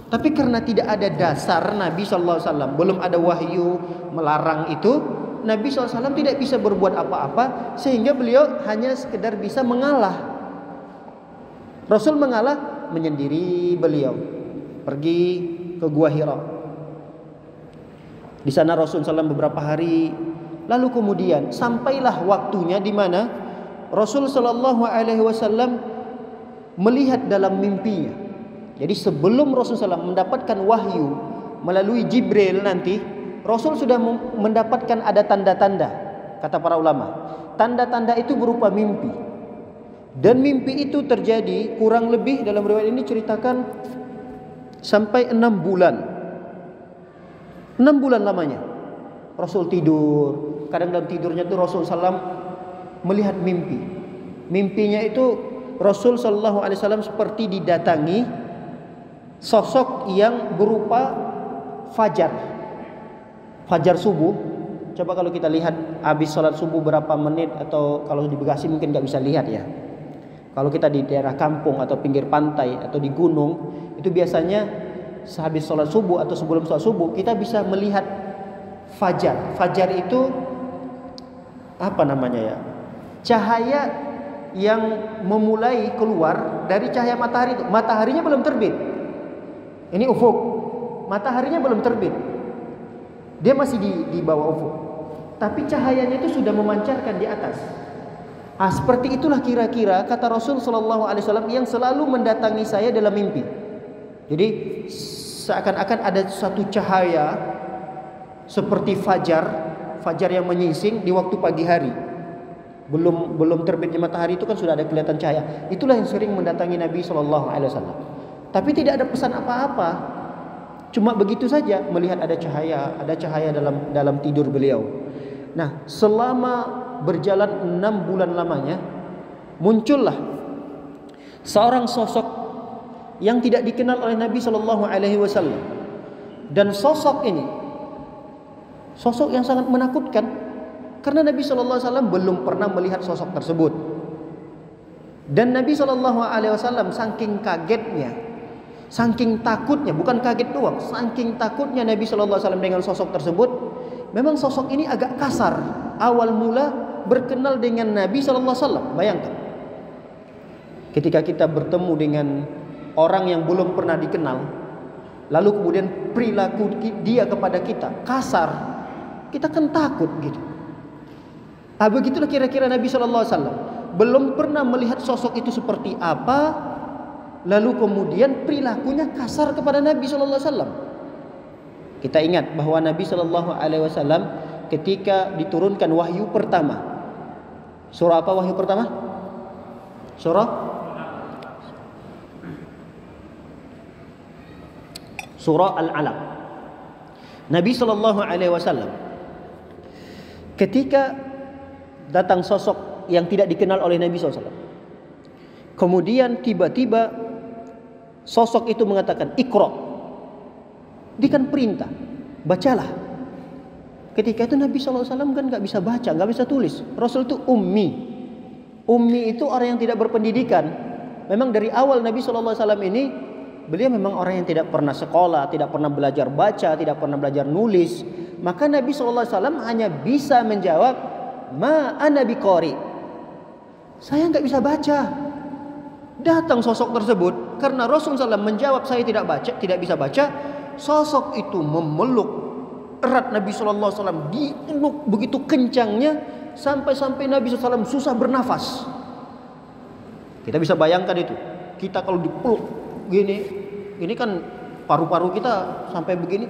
Tapi karena tidak ada dasar Nabi SAW, belum ada wahyu melarang itu, Nabi SAW tidak bisa berbuat apa-apa, sehingga beliau hanya sekedar bisa mengalah. Rasul mengalah, menyendiri beliau pergi ke Gua Hira. Di sana Rasul SAW beberapa hari, lalu kemudian sampailah waktunya di mana Rasul SAW melihat dalam mimpinya. Jadi sebelum Rasul SAW mendapatkan wahyu melalui Jibril nanti, Rasul sudah mendapatkan ada tanda-tanda, kata para ulama. Tanda-tanda itu berupa mimpi. Dan mimpi itu terjadi kurang lebih dalam riwayat ini ceritakan sampai 6 bulan. 6 bulan lamanya Rasul tidur. Kadang dalam tidurnya itu Rasul SAW melihat mimpi. Mimpinya itu Rasul SAW seperti didatangi sosok yang berupa fajar subuh. Coba kalau kita lihat habis sholat subuh berapa menit, atau kalau di Bekasi mungkin nggak bisa lihat ya. Kalau kita di daerah kampung atau pinggir pantai atau di gunung, itu biasanya sehabis sholat subuh atau sebelum sholat subuh kita bisa melihat fajar. Fajar itu apa namanya ya? Cahaya yang memulai keluar dari cahaya matahari itu. Mataharinya belum terbit. Ini ufuk. Mataharinya belum terbit. Dia masih di bawah ufuk. Tapi cahayanya itu sudah memancarkan di atas. Seperti itulah kira-kira kata Rasul SAW yang selalu mendatangi saya dalam mimpi. Jadi seakan-akan ada satu cahaya seperti fajar yang menyingsing di waktu pagi hari. Belum terbitnya matahari itu kan sudah ada kelihatan cahaya. Itulah yang sering mendatangi Nabi SAW. Tapi tidak ada pesan apa-apa. Cuma begitu saja melihat ada cahaya dalam tidur beliau. Nah, selama berjalan 6 bulan lamanya, muncullah seorang sosok yang tidak dikenal oleh Nabi SAW. Dan sosok ini sosok yang sangat menakutkan, karena Nabi SAW belum pernah melihat sosok tersebut. Dan Nabi SAW saking kagetnya, saking takutnya, bukan kaget doang, saking takutnya Nabi SAW dengan sosok tersebut. Memang sosok ini agak kasar. Awal mula berkenal dengan Nabi SAW. Bayangkan, ketika kita bertemu dengan orang yang belum pernah dikenal, lalu kemudian perilaku dia kepada kita kasar, kita kan takut gitu. Begitulah kira-kira Nabi SAW. Belum pernah melihat sosok itu seperti apa, lalu kemudian perilakunya kasar kepada Nabi sallallahu alaihi wasallam. Kita ingat bahwa Nabi sallallahu alaihi wasallam ketika diturunkan wahyu pertama, surah apa wahyu pertama? Surah Al-Alaq. Nabi sallallahu alaihi wasallam ketika datang sosok yang tidak dikenal oleh Nabi sallallahu alaihi wasallam, kemudian tiba-tiba sosok itu mengatakan Iqra. Dia kan perintah, bacalah. Ketika itu Nabi sallallahu alaihi wasallam kan enggak bisa baca, enggak bisa tulis. Rasul itu ummi. Ummi itu orang yang tidak berpendidikan. Memang dari awal Nabi sallallahu alaihi wasallam ini beliau memang orang yang tidak pernah sekolah, tidak pernah belajar baca, tidak pernah belajar nulis. Maka Nabi sallallahu alaihi wasallam hanya bisa menjawab, "Ma ana biqari." Saya enggak bisa baca. Datang sosok tersebut karena Rasulullah SAW menjawab saya tidak bisa baca. Sosok itu memeluk erat Nabi sallallahu alaihi wasallam, dipeluk begitu kencangnya sampai Nabi sallallahu alaihi wasallam susah bernafas. Kita bisa bayangkan itu. Kita kalau dipeluk gini, ini kan paru-paru kita sampai begini,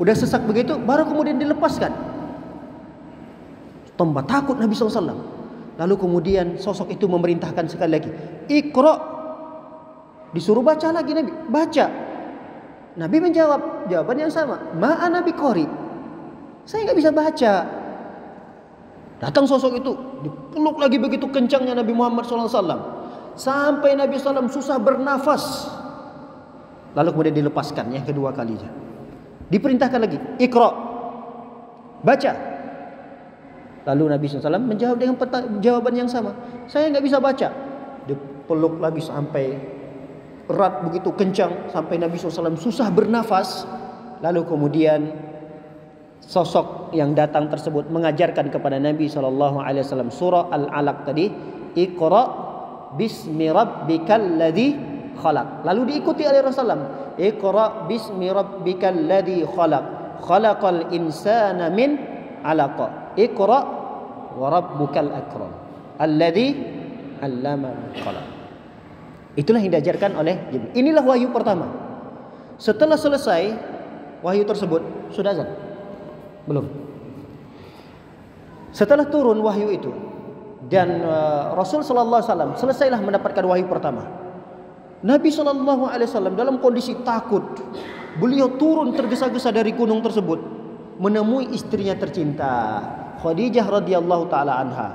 udah sesak begitu, baru kemudian dilepaskan. Tambah takut Nabi sallallahu alaihi wasallam. Lalu kemudian sosok itu memerintahkan sekali lagi, Iqra. Disuruh baca lagi Nabi, baca. Nabi menjawab jawaban yang sama, Ma ana biqari. Saya enggak bisa baca. Datang sosok itu, dipeluk lagi begitu kencangnya Nabi Muhammad SAW sampai Nabi SAW susah bernafas. Lalu kemudian dilepaskan yang kedua kalinya. Diperintahkan lagi, Iqra. Baca. Lalu Nabi SAW menjawab dengan jawaban yang sama, saya enggak bisa baca. Dipeluk lagi sampai erat begitu kencang sampai Nabi SAW susah bernafas. Lalu kemudian sosok yang datang tersebut mengajarkan kepada Nabi SAW surah Al-Alaq tadi, Iqra bismi rabbikal ladzi khalaq. Lalu diikuti oleh Rasulullah, Iqra bismi rabbikal ladzi khalaq, khalaqal insana min 'alaq, Iqra wa rabbukal akram, alladzi 'allama bil qalam. Itulah yang diajarkan oleh Jibril. Inilah wahyu pertama. Setelah selesai wahyu tersebut, sudah azan? Belum. Setelah turun wahyu itu dan Rasul sallallahu alaihi wasallam selesailah mendapatkan wahyu pertama. Nabi sallallahu alaihi wasallam dalam kondisi takut. Beliau turun tergesa-gesa dari gunung tersebut menemui istrinya tercinta, Khadijah radhiyallahu taala anha.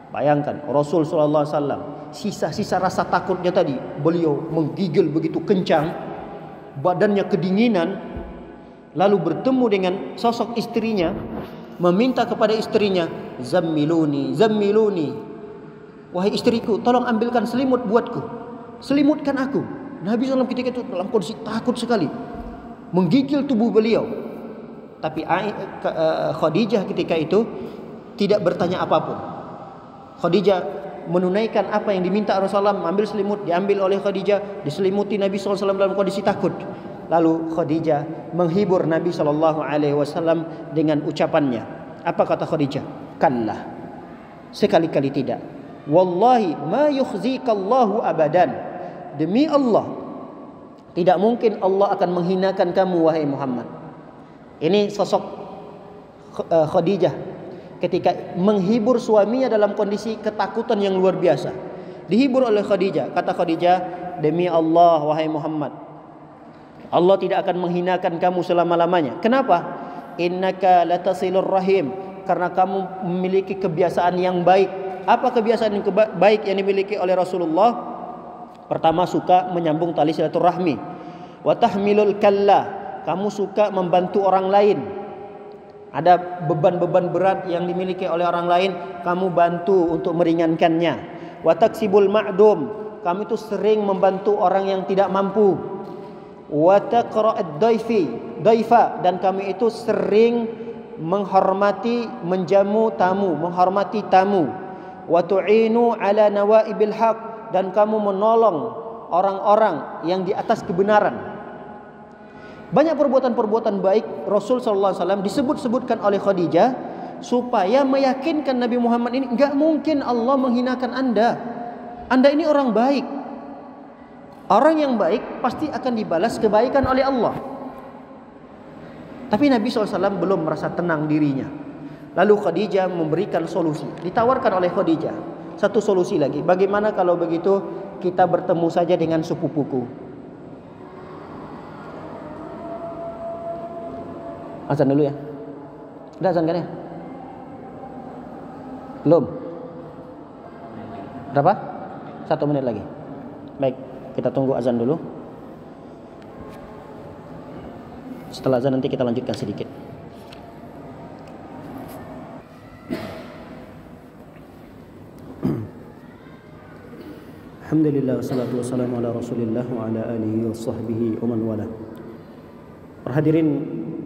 Bayangkan Rasul sallallahu alaihi wasallam, sisa-sisa rasa takutnya tadi, beliau menggigil begitu kencang, badannya kedinginan, lalu bertemu dengan sosok istrinya, meminta kepada istrinya, zammiluni, zammiluni. Wahai istriku, tolong ambilkan selimut buatku. Selimutkan aku. Nabi SAW ketika itu dalam kondisi takut sekali, menggigil tubuh beliau. Tapi Khadijah ketika itu tidak bertanya apapun. Khadijah menunaikan apa yang diminta Rasulullah, ambil selimut, diambil oleh Khadijah, diselimuti Nabi SAW dalam kondisi takut. Lalu Khadijah menghibur Nabi SAW dengan ucapannya. Apa kata Khadijah? Kallah, sekali-kali tidak. Wallahi ma yukhzikallahu abadan. Demi Allah, tidak mungkin Allah akan menghinakan kamu wahai Muhammad. Ini sosok Khadijah ketika menghibur suaminya dalam kondisi ketakutan yang luar biasa. Dihibur oleh Khadijah. Kata Khadijah, demi Allah wahai Muhammad, Allah tidak akan menghinakan kamu selama-lamanya. Kenapa? Innaka latasilur rahim. Karena kamu memiliki kebiasaan yang baik. Apa kebiasaan yang baik yang dimiliki oleh Rasulullah? Pertama, suka menyambung tali silaturahmi. Wa tahmilul kalla. Kamu suka membantu orang lain. Ada beban-beban berat yang dimiliki oleh orang lain, kamu bantu untuk meringankannya. Wa taksibul ma'dum. Kamu itu sering membantu orang yang tidak mampu. Wa taqra'ud daifa, dan kami itu sering menghormati, menjamu tamu, menghormati tamu. Wa tu'inu ala nawaibil haq, dan kamu menolong orang-orang yang di atas kebenaran. Banyak perbuatan-perbuatan baik Rasul sallallahu alaihi wasallam disebut-sebutkan oleh Khadijah supaya meyakinkan Nabi Muhammad ini enggak mungkin Allah menghinakan Anda. Anda ini orang baik. Orang yang baik pasti akan dibalas kebaikan oleh Allah. Tapi Nabi SAW belum merasa tenang dirinya. Lalu Khadijah memberikan solusi. Ditawarkan oleh Khadijah satu solusi lagi. Bagaimana kalau begitu kita bertemu saja dengan sepupuku? Azan dulu ya. Udah azan kan ya? Belum? Berapa? 1 menit lagi. Baik, kita tunggu azan dulu. Setelah azan nanti kita lanjutkan sedikit. Alhamdulillah wassalatu wassalamu ala Rasulillah wa ala alihi wa sahbihi wa man wala. Hadirin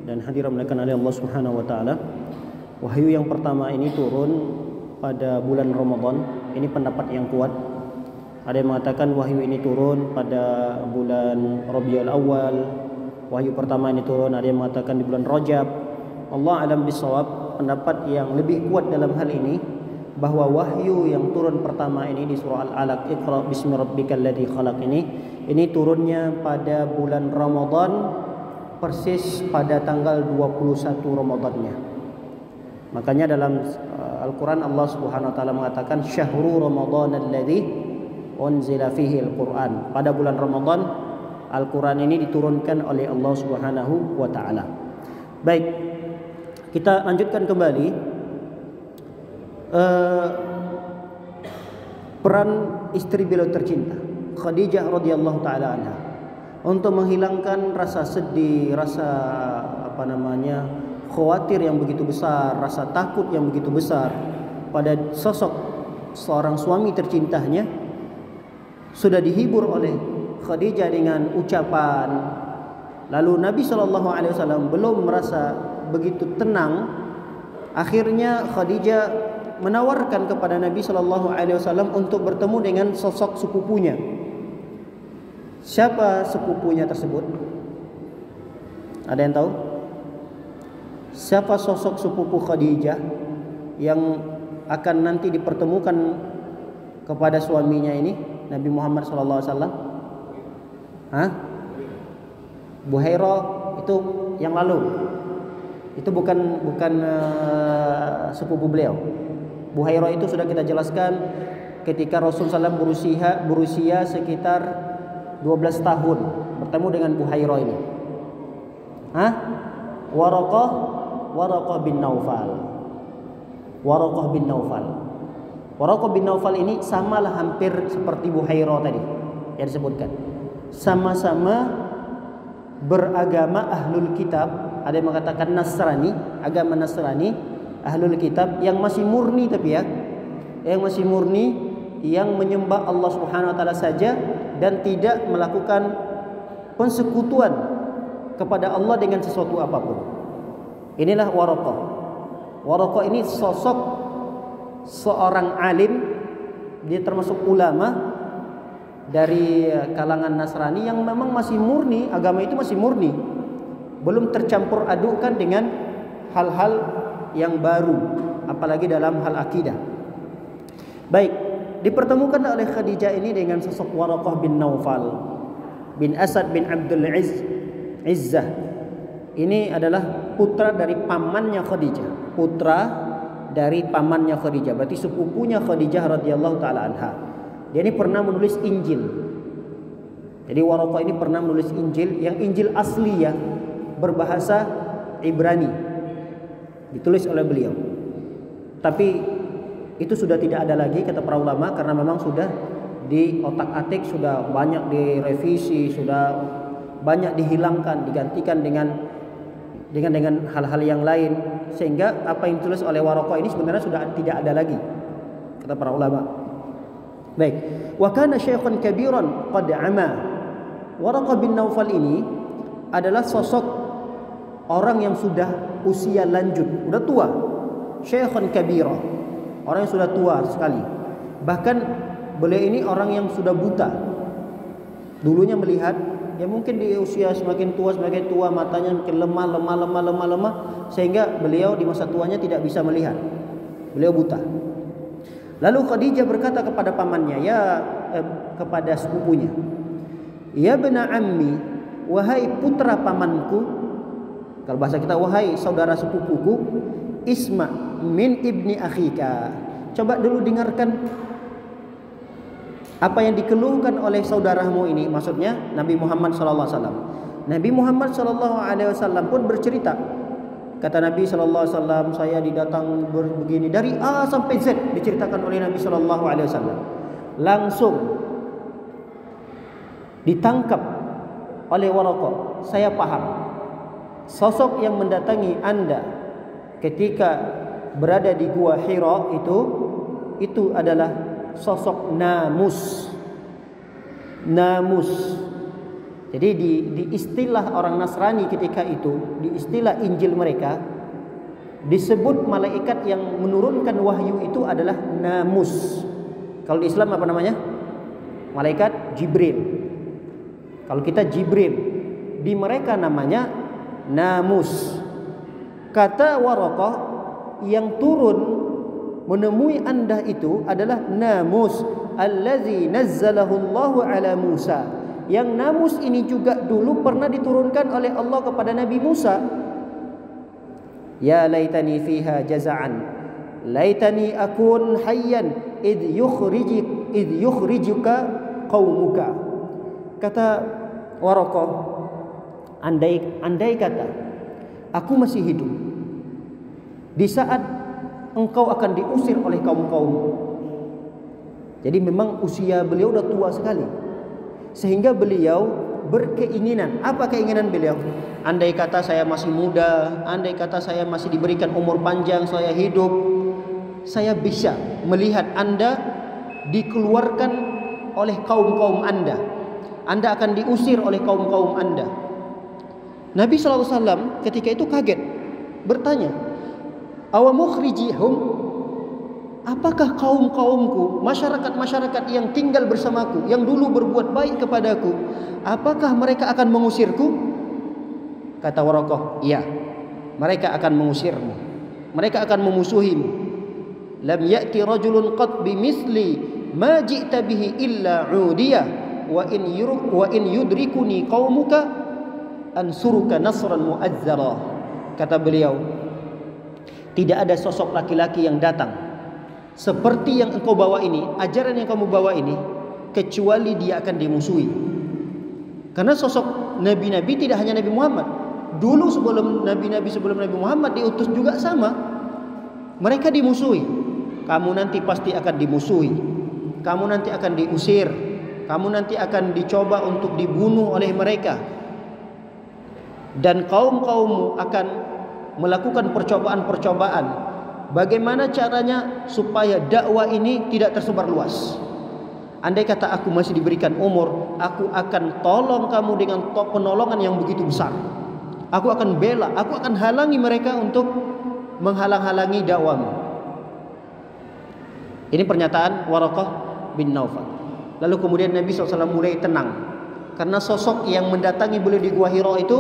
dan hadirat dimuliakan oleh Allah Subhanahu wa taala. Wahyu yang pertama ini turun pada bulan Ramadan. Ini pendapat yang kuat. Ada yang mengatakan wahyu ini turun pada bulan Rabiul Awal. Wahyu pertama ini turun, ada yang mengatakan di bulan Rajab. Allah alam bisawab. Pendapat yang lebih kuat dalam hal ini bahwa wahyu yang turun pertama ini di surah Al-Alaq, Iqra bismi rabbikal ladzi khalaq, ini turunnya pada bulan Ramadan, persis pada tanggal 21 Ramadannya. Makanya dalam Al-Quran Allah Subhanahu wa taala mengatakan syahrul Ramadan alladzi unzila fihi al-Quran. Pada bulan Ramadan Al-Quran ini diturunkan oleh Allah Subhanahu wa taala. Baik, kita lanjutkan kembali peran istri beliau tercinta Khadijah radhiyallahu taala anha untuk menghilangkan rasa sedih, rasa khawatir yang begitu besar, rasa takut yang begitu besar pada sosok seorang suami tercintanya. Sudah dihibur oleh Khadijah dengan ucapan. Lalu Nabi SAW belum merasa begitu tenang. Akhirnya Khadijah menawarkan kepada Nabi SAW untuk bertemu dengan sosok sepupunya. Siapa sepupunya tersebut? Ada yang tahu? Siapa sosok sepupu Khadijah yang akan nanti dipertemukan kepada suaminya ini, Nabi Muhammad SAW? Buhairah itu yang lalu. Itu bukan sepupu beliau. Buhairah itu sudah kita jelaskan ketika Rasulullah SAW berusia sekitar 12 tahun bertemu dengan Buhairah ini. Waraqah bin Naufal. Waraqah bin Naufal ini samalah hampir seperti Buhairah tadi yang disebutkan. Sama-sama beragama ahlul kitab. Ada yang mengatakan Nasrani, agama Nasrani, ahlul kitab yang masih murni, tapi yang masih murni, yang menyembah Allah Subhanahu wa taala saja dan tidak melakukan persekutuan kepada Allah dengan sesuatu apapun. Inilah Waraqah. Waraqah ini sosok seorang alim, dia termasuk ulama dari kalangan Nasrani yang memang masih murni, agama itu masih murni, belum tercampur adukkan dengan hal-hal yang baru, apalagi dalam hal akidah. Baik, dipertemukan oleh Khadijah ini dengan sosok Waraqah bin Naufal bin Asad bin Abdul Izzah. Ini adalah putra dari pamannya Khadijah, putra dari pamannya Khadijah, berarti sepupunya Khadijah radhiyallahu taala anha. Dia ini pernah menulis Injil. Jadi Waraqah ini pernah menulis Injil, yang Injil asli ya, berbahasa Ibrani, ditulis oleh beliau. Tapi itu sudah tidak ada lagi kata para ulama, karena memang sudah di otak-atik, sudah banyak direvisi, sudah banyak dihilangkan, digantikan dengan hal-hal yang lain, sehingga apa yang ditulis oleh Waraqah ini sebenarnya sudah tidak ada lagi kata para ulama. Baik, wa kana syaikhan kabiran qad ama. Waraqah bin Naufal ini adalah sosok orang yang sudah usia lanjut, sudah tua, syaikhan kabira, orang yang sudah tua sekali. Bahkan beliau ini orang yang sudah buta. Dulunya melihat, ya mungkin di usia semakin tua matanya makin lemah, sehingga beliau di masa tuanya tidak bisa melihat. Beliau buta. Lalu Khadijah berkata kepada pamannya, kepada sepupunya, Ya bena ammi, wahai putra pamanku. Kalau bahasa kita, wahai saudara sepupuku. Isma min ibni akhika. Coba dulu dengarkan apa yang dikeluhkan oleh saudaramu ini. Maksudnya Nabi Muhammad SAW. Nabi Muhammad SAW pun bercerita. Kata Nabi SAW, saya didatang begini dari A sampai Z, diceritakan oleh Nabi SAW. Langsung ditangkap oleh Waraqah. Saya paham sosok yang mendatangi Anda ketika berada di Gua Hira itu adalah sosok namus. Namus. Jadi di istilah orang Nasrani ketika itu, di istilah Injil mereka, disebut malaikat yang menurunkan wahyu itu adalah namus. Kalau di Islam apa namanya? Malaikat Jibril. Kalau kita Jibril, di mereka namanya namus. Kata Waraqah, yang turun menemui Anda itu adalah namus allazi nazzalahu Allahu ala Musa. Yang namus ini juga dulu pernah diturunkan oleh Allah kepada Nabi Musa. Ya laitani fiha jaza'an, laitani akun hayyan id yukhrijuka qaumuka. Kata Waraqah, andai kata aku masih hidup di saat engkau akan diusir oleh kaum-kaum. Jadi memang usia beliau sudah tua sekali, sehingga beliau berkeinginan. Apa keinginan beliau? Andai kata saya masih muda, andai kata saya masih diberikan umur panjang, saya hidup, saya bisa melihat Anda dikeluarkan oleh kaum-kaum Anda. Anda akan diusir oleh kaum-kaum Anda. Nabi SAW ketika itu kaget, bertanya, awamukhrijihum, apakah kaum-kaumku, masyarakat-masyarakat yang tinggal bersamaku, yang dulu berbuat baik kepadaku, apakah mereka akan mengusirku? Kata Waraqah, iya, mereka akan mengusirmu, mereka akan memusuhimu. Lam ya'ti rajulun qad bimithli ma ji'ta bihi illa 'udiyah wa in yudrikuni qaumuka ansuruka nasran mu'azzara. Kata beliau, tidak ada sosok laki-laki yang datang seperti yang engkau bawa ini, ajaran yang kamu bawa ini, kecuali dia akan dimusuhi. Karena sosok nabi-nabi tidak hanya Nabi Muhammad. Dulu sebelum Nabi Muhammad diutus juga sama. Mereka dimusuhi. Kamu nanti pasti akan dimusuhi. Kamu nanti akan diusir. Kamu nanti akan dicoba untuk dibunuh oleh mereka. Dan kaum-kaummu akan melakukan percobaan-percobaan. Bagaimana caranya supaya dakwah ini tidak tersebar luas? Andai kata aku masih diberikan umur, aku akan tolong kamu dengan penolongan yang begitu besar. Aku akan bela, aku akan halangi mereka untuk menghalang-halangi dakwamu. Ini pernyataan Waraqah bin Naufal. Lalu kemudian Nabi SAW mulai tenang, karena sosok yang mendatangi beliau di Gua Hira itu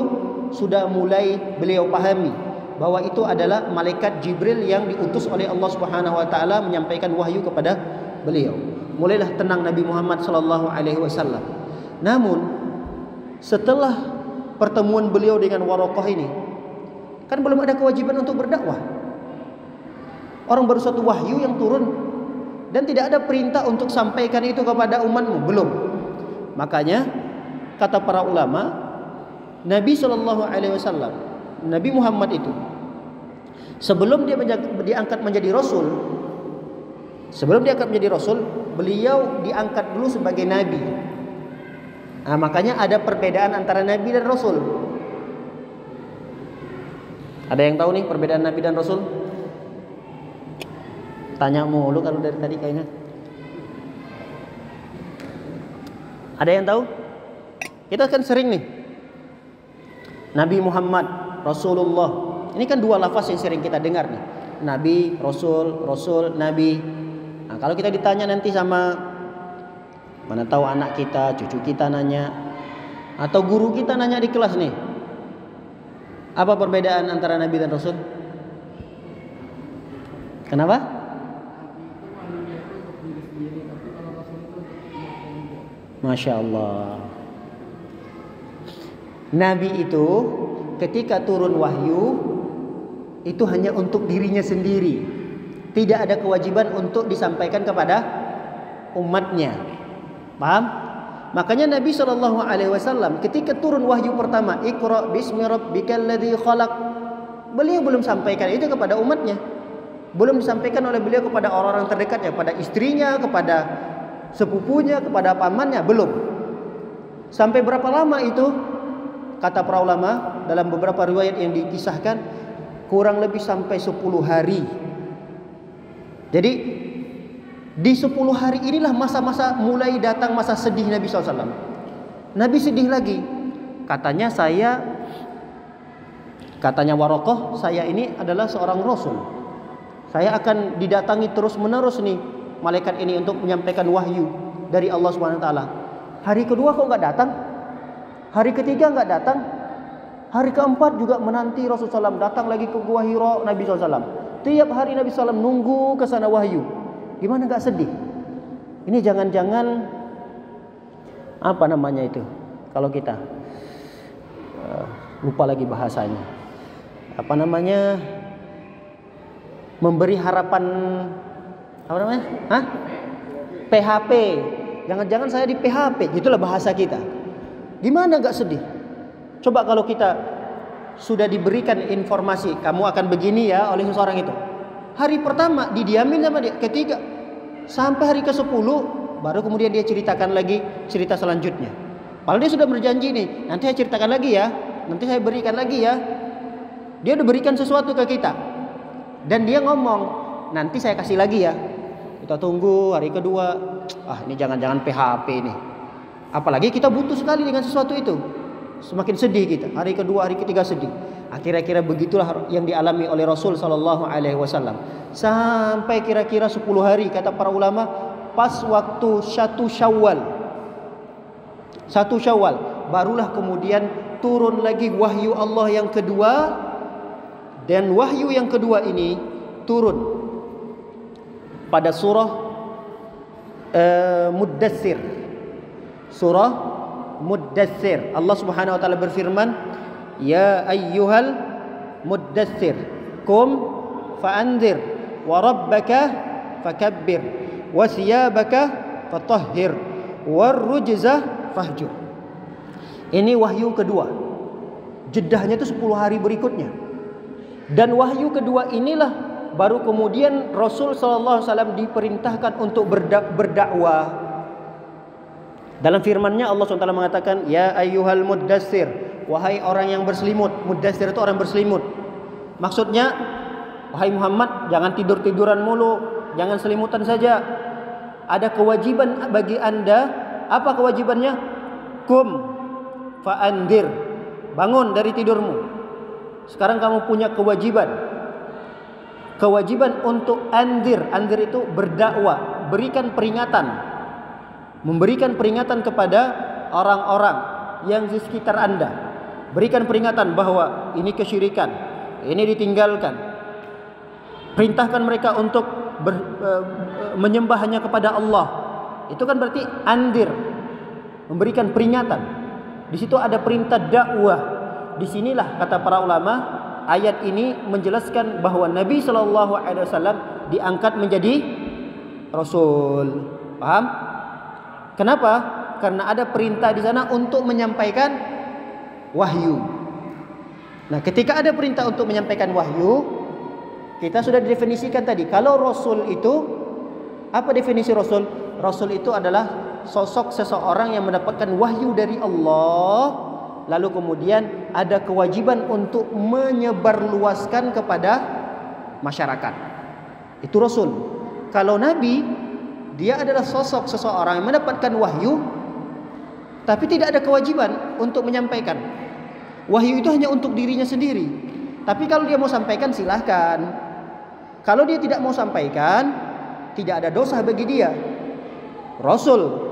sudah mulai beliau pahami bahwa itu adalah malaikat Jibril yang diutus oleh Allah Subhanahu wa taala menyampaikan wahyu kepada beliau. Mulailah tenang Nabi Muhammad SAW. Namun setelah pertemuan beliau dengan Waraqah ini, kan belum ada kewajiban untuk berdakwah. Orang baru satu wahyu yang turun dan tidak ada perintah untuk sampaikan itu kepada umatmu, belum. Makanya kata para ulama, Nabi SAW, Nabi Muhammad itu sebelum dia diangkat menjadi rasul, beliau diangkat dulu sebagai nabi. Nah, makanya ada perbedaan antara nabi dan rasul. Ada yang tahu nih perbedaan nabi dan rasul? Tanya mulu kalau dari tadi kayaknya. Ada yang tahu? Kita kan sering nih, Nabi Muhammad, Rasulullah. Ini kan dua lafaz yang sering kita dengar nih. Nabi, Rasul, Rasul, Nabi. Nah, kalau kita ditanya nanti sama, mana tahu anak kita, cucu kita nanya, atau guru kita nanya di kelas nih, apa perbedaan antara Nabi dan Rasul? Kenapa? Masya Allah. Nabi itu ketika turun wahyu itu hanya untuk dirinya sendiri. Tidak ada kewajiban untuk disampaikan kepada umatnya. Paham? Makanya Nabi SAW ketika turun wahyu pertama, Iqra bismi rabbikal ladzi khalaq, beliau belum sampaikan itu kepada umatnya. Belum disampaikan oleh beliau kepada orang-orang terdekatnya, kepada istrinya, kepada sepupunya, kepada pamannya, belum. Sampai berapa lama itu? Kata para ulama dalam beberapa riwayat yang dikisahkan, kurang lebih sampai 10 hari. Jadi di 10 hari inilah masa-masa mulai datang masa sedih Nabi SAW. Nabi sedih lagi. Katanya Waraqah, saya ini adalah seorang rasul. Saya akan didatangi terus menerus nih malaikat ini untuk menyampaikan wahyu dari Allah SWT. Hari kedua kok nggak datang? Hari ketiga nggak datang? Hari keempat juga menanti Rasulullah SAW datang lagi ke Gua Hira Nabi SAW. Tiap hari Nabi SAW nunggu ke sana wahyu. Gimana nggak sedih? Ini jangan-jangan apa namanya itu? Kalau kita lupa lagi bahasanya. Apa namanya? Memberi harapan apa namanya? Hah? PHP. Jangan-jangan saya di PHP. Gitulah bahasa kita. Gimana nggak sedih? Coba kalau kita sudah diberikan informasi, kamu akan begini ya oleh seseorang itu. Hari pertama didiamin sama dia, ketiga sampai hari ke-10 baru kemudian dia ceritakan lagi cerita selanjutnya. Padahal dia sudah berjanji nih, nanti saya ceritakan lagi ya, nanti saya berikan lagi ya. Dia udah berikan sesuatu ke kita. Dan dia ngomong, nanti saya kasih lagi ya. Kita tunggu hari kedua, ini jangan-jangan PHP ini. Apalagi kita butuh sekali dengan sesuatu itu. Semakin sedih kita. Hari kedua, hari ketiga sedih. Kira-kira begitulah yang dialami oleh Rasul SAW. Sampai kira-kira 10 hari kata para ulama, pas waktu 1 Syawal. 1 Syawal barulah kemudian turun lagi wahyu Allah yang kedua. Dan wahyu yang kedua ini turun pada surah Muddatsir. Surah Muddatsir. Allah Subhanahu wa taala berfirman, "Ya ayyuhal muddatsir, qum fa'anzir wa rabbaka fakabbir wa thiyabaka fatahhir war rujza fahjur." Ini wahyu kedua. Jedahnya itu 10 hari berikutnya. Dan wahyu kedua inilah baru kemudian Rasul sallallahu alaihi wasallam diperintahkan untuk berdakwah. Dalam firman-Nya Allah SWT mengatakan, "Ya ayyuhal muddatsir," wahai orang yang berselimut. Muddatsir itu orang berselimut. Maksudnya, wahai Muhammad, jangan tidur-tiduran mulu, jangan selimutan saja. Ada kewajiban bagi Anda. Apa kewajibannya? Qum fa'andir. Bangun dari tidurmu. Sekarang kamu punya kewajiban. Kewajiban untuk andir. Andir itu berdakwah, berikan peringatan. Memberikan peringatan kepada orang-orang yang di sekitar Anda. Berikan peringatan bahwa ini kesyirikan, ini ditinggalkan. Perintahkan mereka untuk menyembah hanya kepada Allah. Itu kan berarti andir, memberikan peringatan. Di situ ada perintah dakwah. Disinilah kata para ulama, ayat ini menjelaskan bahwa Nabi SAW diangkat menjadi Rasul. Paham? Kenapa? Karena ada perintah di sana untuk menyampaikan wahyu. Nah, ketika ada perintah untuk menyampaikan wahyu, kita sudah didefinisikan tadi. Kalau Rasul itu, apa definisi Rasul? Rasul itu adalah sosok seseorang yang mendapatkan wahyu dari Allah, lalu kemudian ada kewajiban untuk menyebarluaskan kepada masyarakat. Itu Rasul. Kalau Nabi, dia adalah sosok seseorang yang mendapatkan wahyu, tapi tidak ada kewajiban untuk menyampaikan. Wahyu itu hanya untuk dirinya sendiri. Tapi kalau dia mau sampaikan, silahkan. Kalau dia tidak mau sampaikan, tidak ada dosa bagi dia. Rasul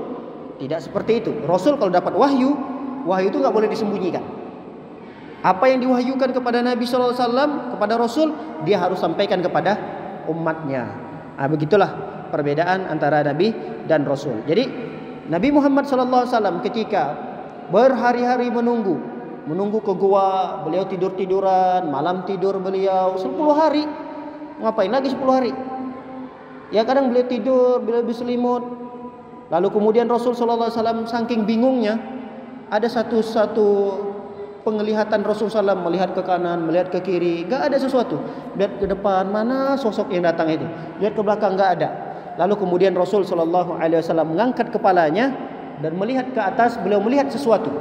tidak seperti itu. Rasul kalau dapat wahyu, wahyu itu nggak boleh disembunyikan. Apa yang diwahyukan kepada Nabi SAW, kepada Rasul, dia harus sampaikan kepada umatnya. Begitulah perbedaan antara Nabi dan Rasul. Jadi Nabi Muhammad SAW ketika berhari-hari menunggu menunggu ke gua, beliau tidur-tiduran, malam tidur beliau 10 hari. Ngapain lagi 10 hari? Ya kadang beliau tidur, beliau berselimut. Lalu kemudian Rasul sallallahu alaihi wasallam saking bingungnya, ada satu penglihatan Rasul SAW melihat ke kanan, melihat ke kiri, enggak ada sesuatu. Lihat ke depan, mana sosok yang datang itu? Lihat ke belakang, enggak ada. Lalu kemudian Rasul sallallahu alaihi wasallam mengangkat kepalanya dan melihat ke atas, beliau melihat sesuatu.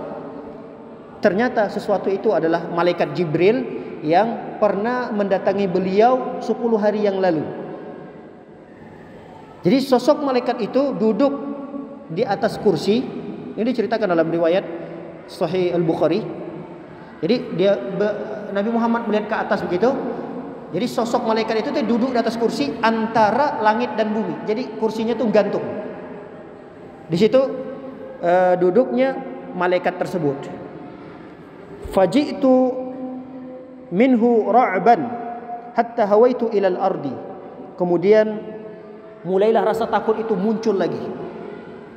Ternyata sesuatu itu adalah malaikat Jibril yang pernah mendatangi beliau 10 hari yang lalu. Jadi sosok malaikat itu duduk di atas kursi. Ini diceritakan dalam riwayat Sahih Al-Bukhari. Jadi Nabi Muhammad melihat ke atas begitu. Jadi sosok malaikat itu duduk di atas kursi antara langit dan bumi. Jadi kursinya tuh gantung. Di situ duduknya malaikat tersebut. Faji'tu minhu ra'ban hatta hawaitu ilal ardi. Kemudian mulailah rasa takut itu muncul lagi.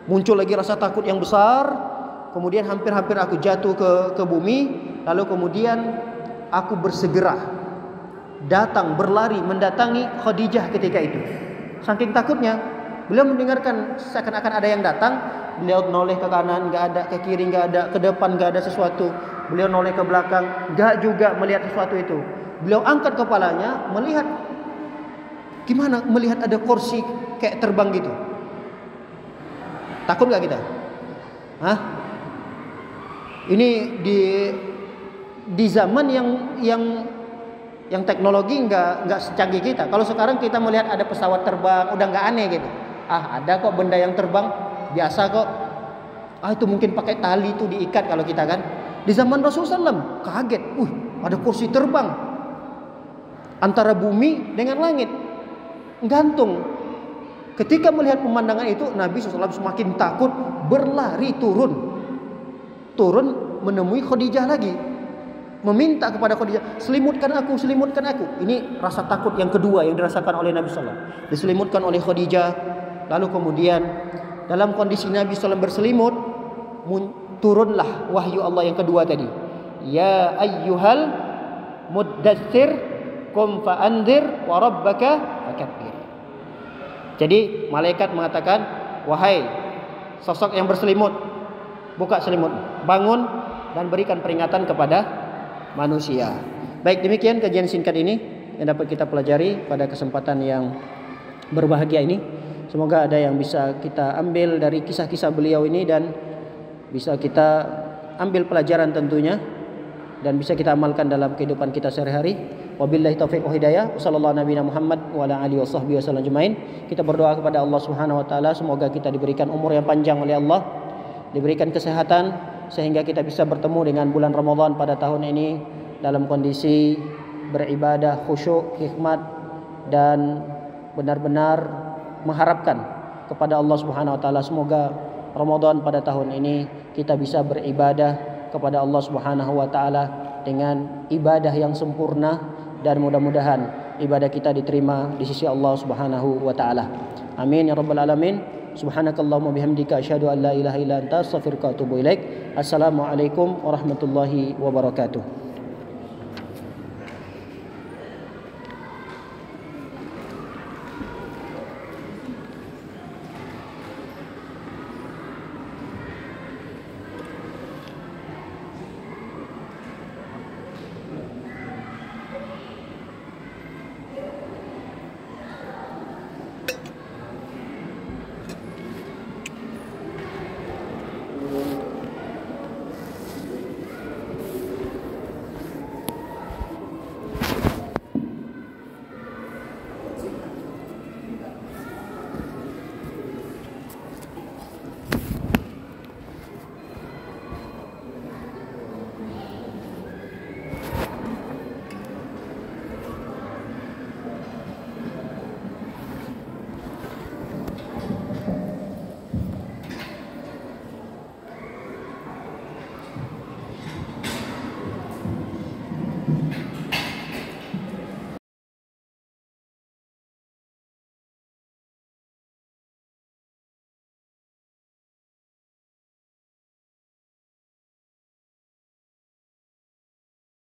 Muncul lagi rasa takut yang besar. Kemudian hampir-hampir aku jatuh ke bumi. Lalu kemudian aku bersegera datang, berlari mendatangi Khadijah ketika itu. Saking takutnya, beliau mendengarkan seakan-akan ada yang datang. Beliau noleh ke kanan, enggak ada, ke kiri enggak ada, ke depan enggak ada sesuatu. Beliau noleh ke belakang, enggak juga melihat sesuatu itu. Beliau angkat kepalanya, melihat gimana? Melihat ada kursi kayak terbang gitu. Takut enggak kita? Hah? Ini di zaman yang teknologi enggak secanggih kita. Kalau sekarang kita melihat ada pesawat terbang, udah enggak aneh gitu. Ada kok benda yang terbang, biasa kok. Itu mungkin pakai tali itu diikat kalau kita kan. Di zaman Rasulullah SAW kaget, ada kursi terbang antara bumi dengan langit, gantung. Ketika melihat pemandangan itu, Nabi SAW semakin takut, berlari turun menemui Khadijah lagi, meminta kepada Khadijah, selimutkan aku. Ini rasa takut yang kedua yang dirasakan oleh Nabi SAW. Diselimutkan oleh Khadijah. Lalu kemudian dalam kondisi Nabi SAW berselimut, turunlah wahyu Allah yang kedua tadi. Ya ayyuhal muddatsir qum fa'anzir wa rabbaka fakabbir. Jadi malaikat mengatakan, wahai sosok yang berselimut, buka selimut, bangun dan berikan peringatan kepada manusia. Baik, demikian kajian singkat ini yang dapat kita pelajari pada kesempatan yang berbahagia ini. Semoga ada yang bisa kita ambil dari kisah-kisah beliau ini dan bisa kita ambil pelajaran tentunya dan bisa kita amalkan dalam kehidupan kita sehari-hari. Wabillahi taufiq wa hidayah. Wassallallahu nabiyana Muhammad wa ala alihi washabbihi wasallam ajmain. Kita berdoa kepada Allah Subhanahu wa taala semoga kita diberikan umur yang panjang oleh Allah, diberikan kesehatan sehingga kita bisa bertemu dengan bulan Ramadan pada tahun ini dalam kondisi beribadah khusyuk, hikmat dan benar-benar mengharapkan kepada Allah Subhanahu wa taala. Semoga Ramadan pada tahun ini kita bisa beribadah kepada Allah Subhanahu wa taala dengan ibadah yang sempurna dan mudah-mudahan ibadah kita diterima di sisi Allah Subhanahu wa taala. Amin ya rabbal alamin. Subhanakallahumma bihamdika asyhadu an la ilaha illa anta astaghfiruka wa atubu ilaik. Assalamualaikum warahmatullahi wabarakatuh.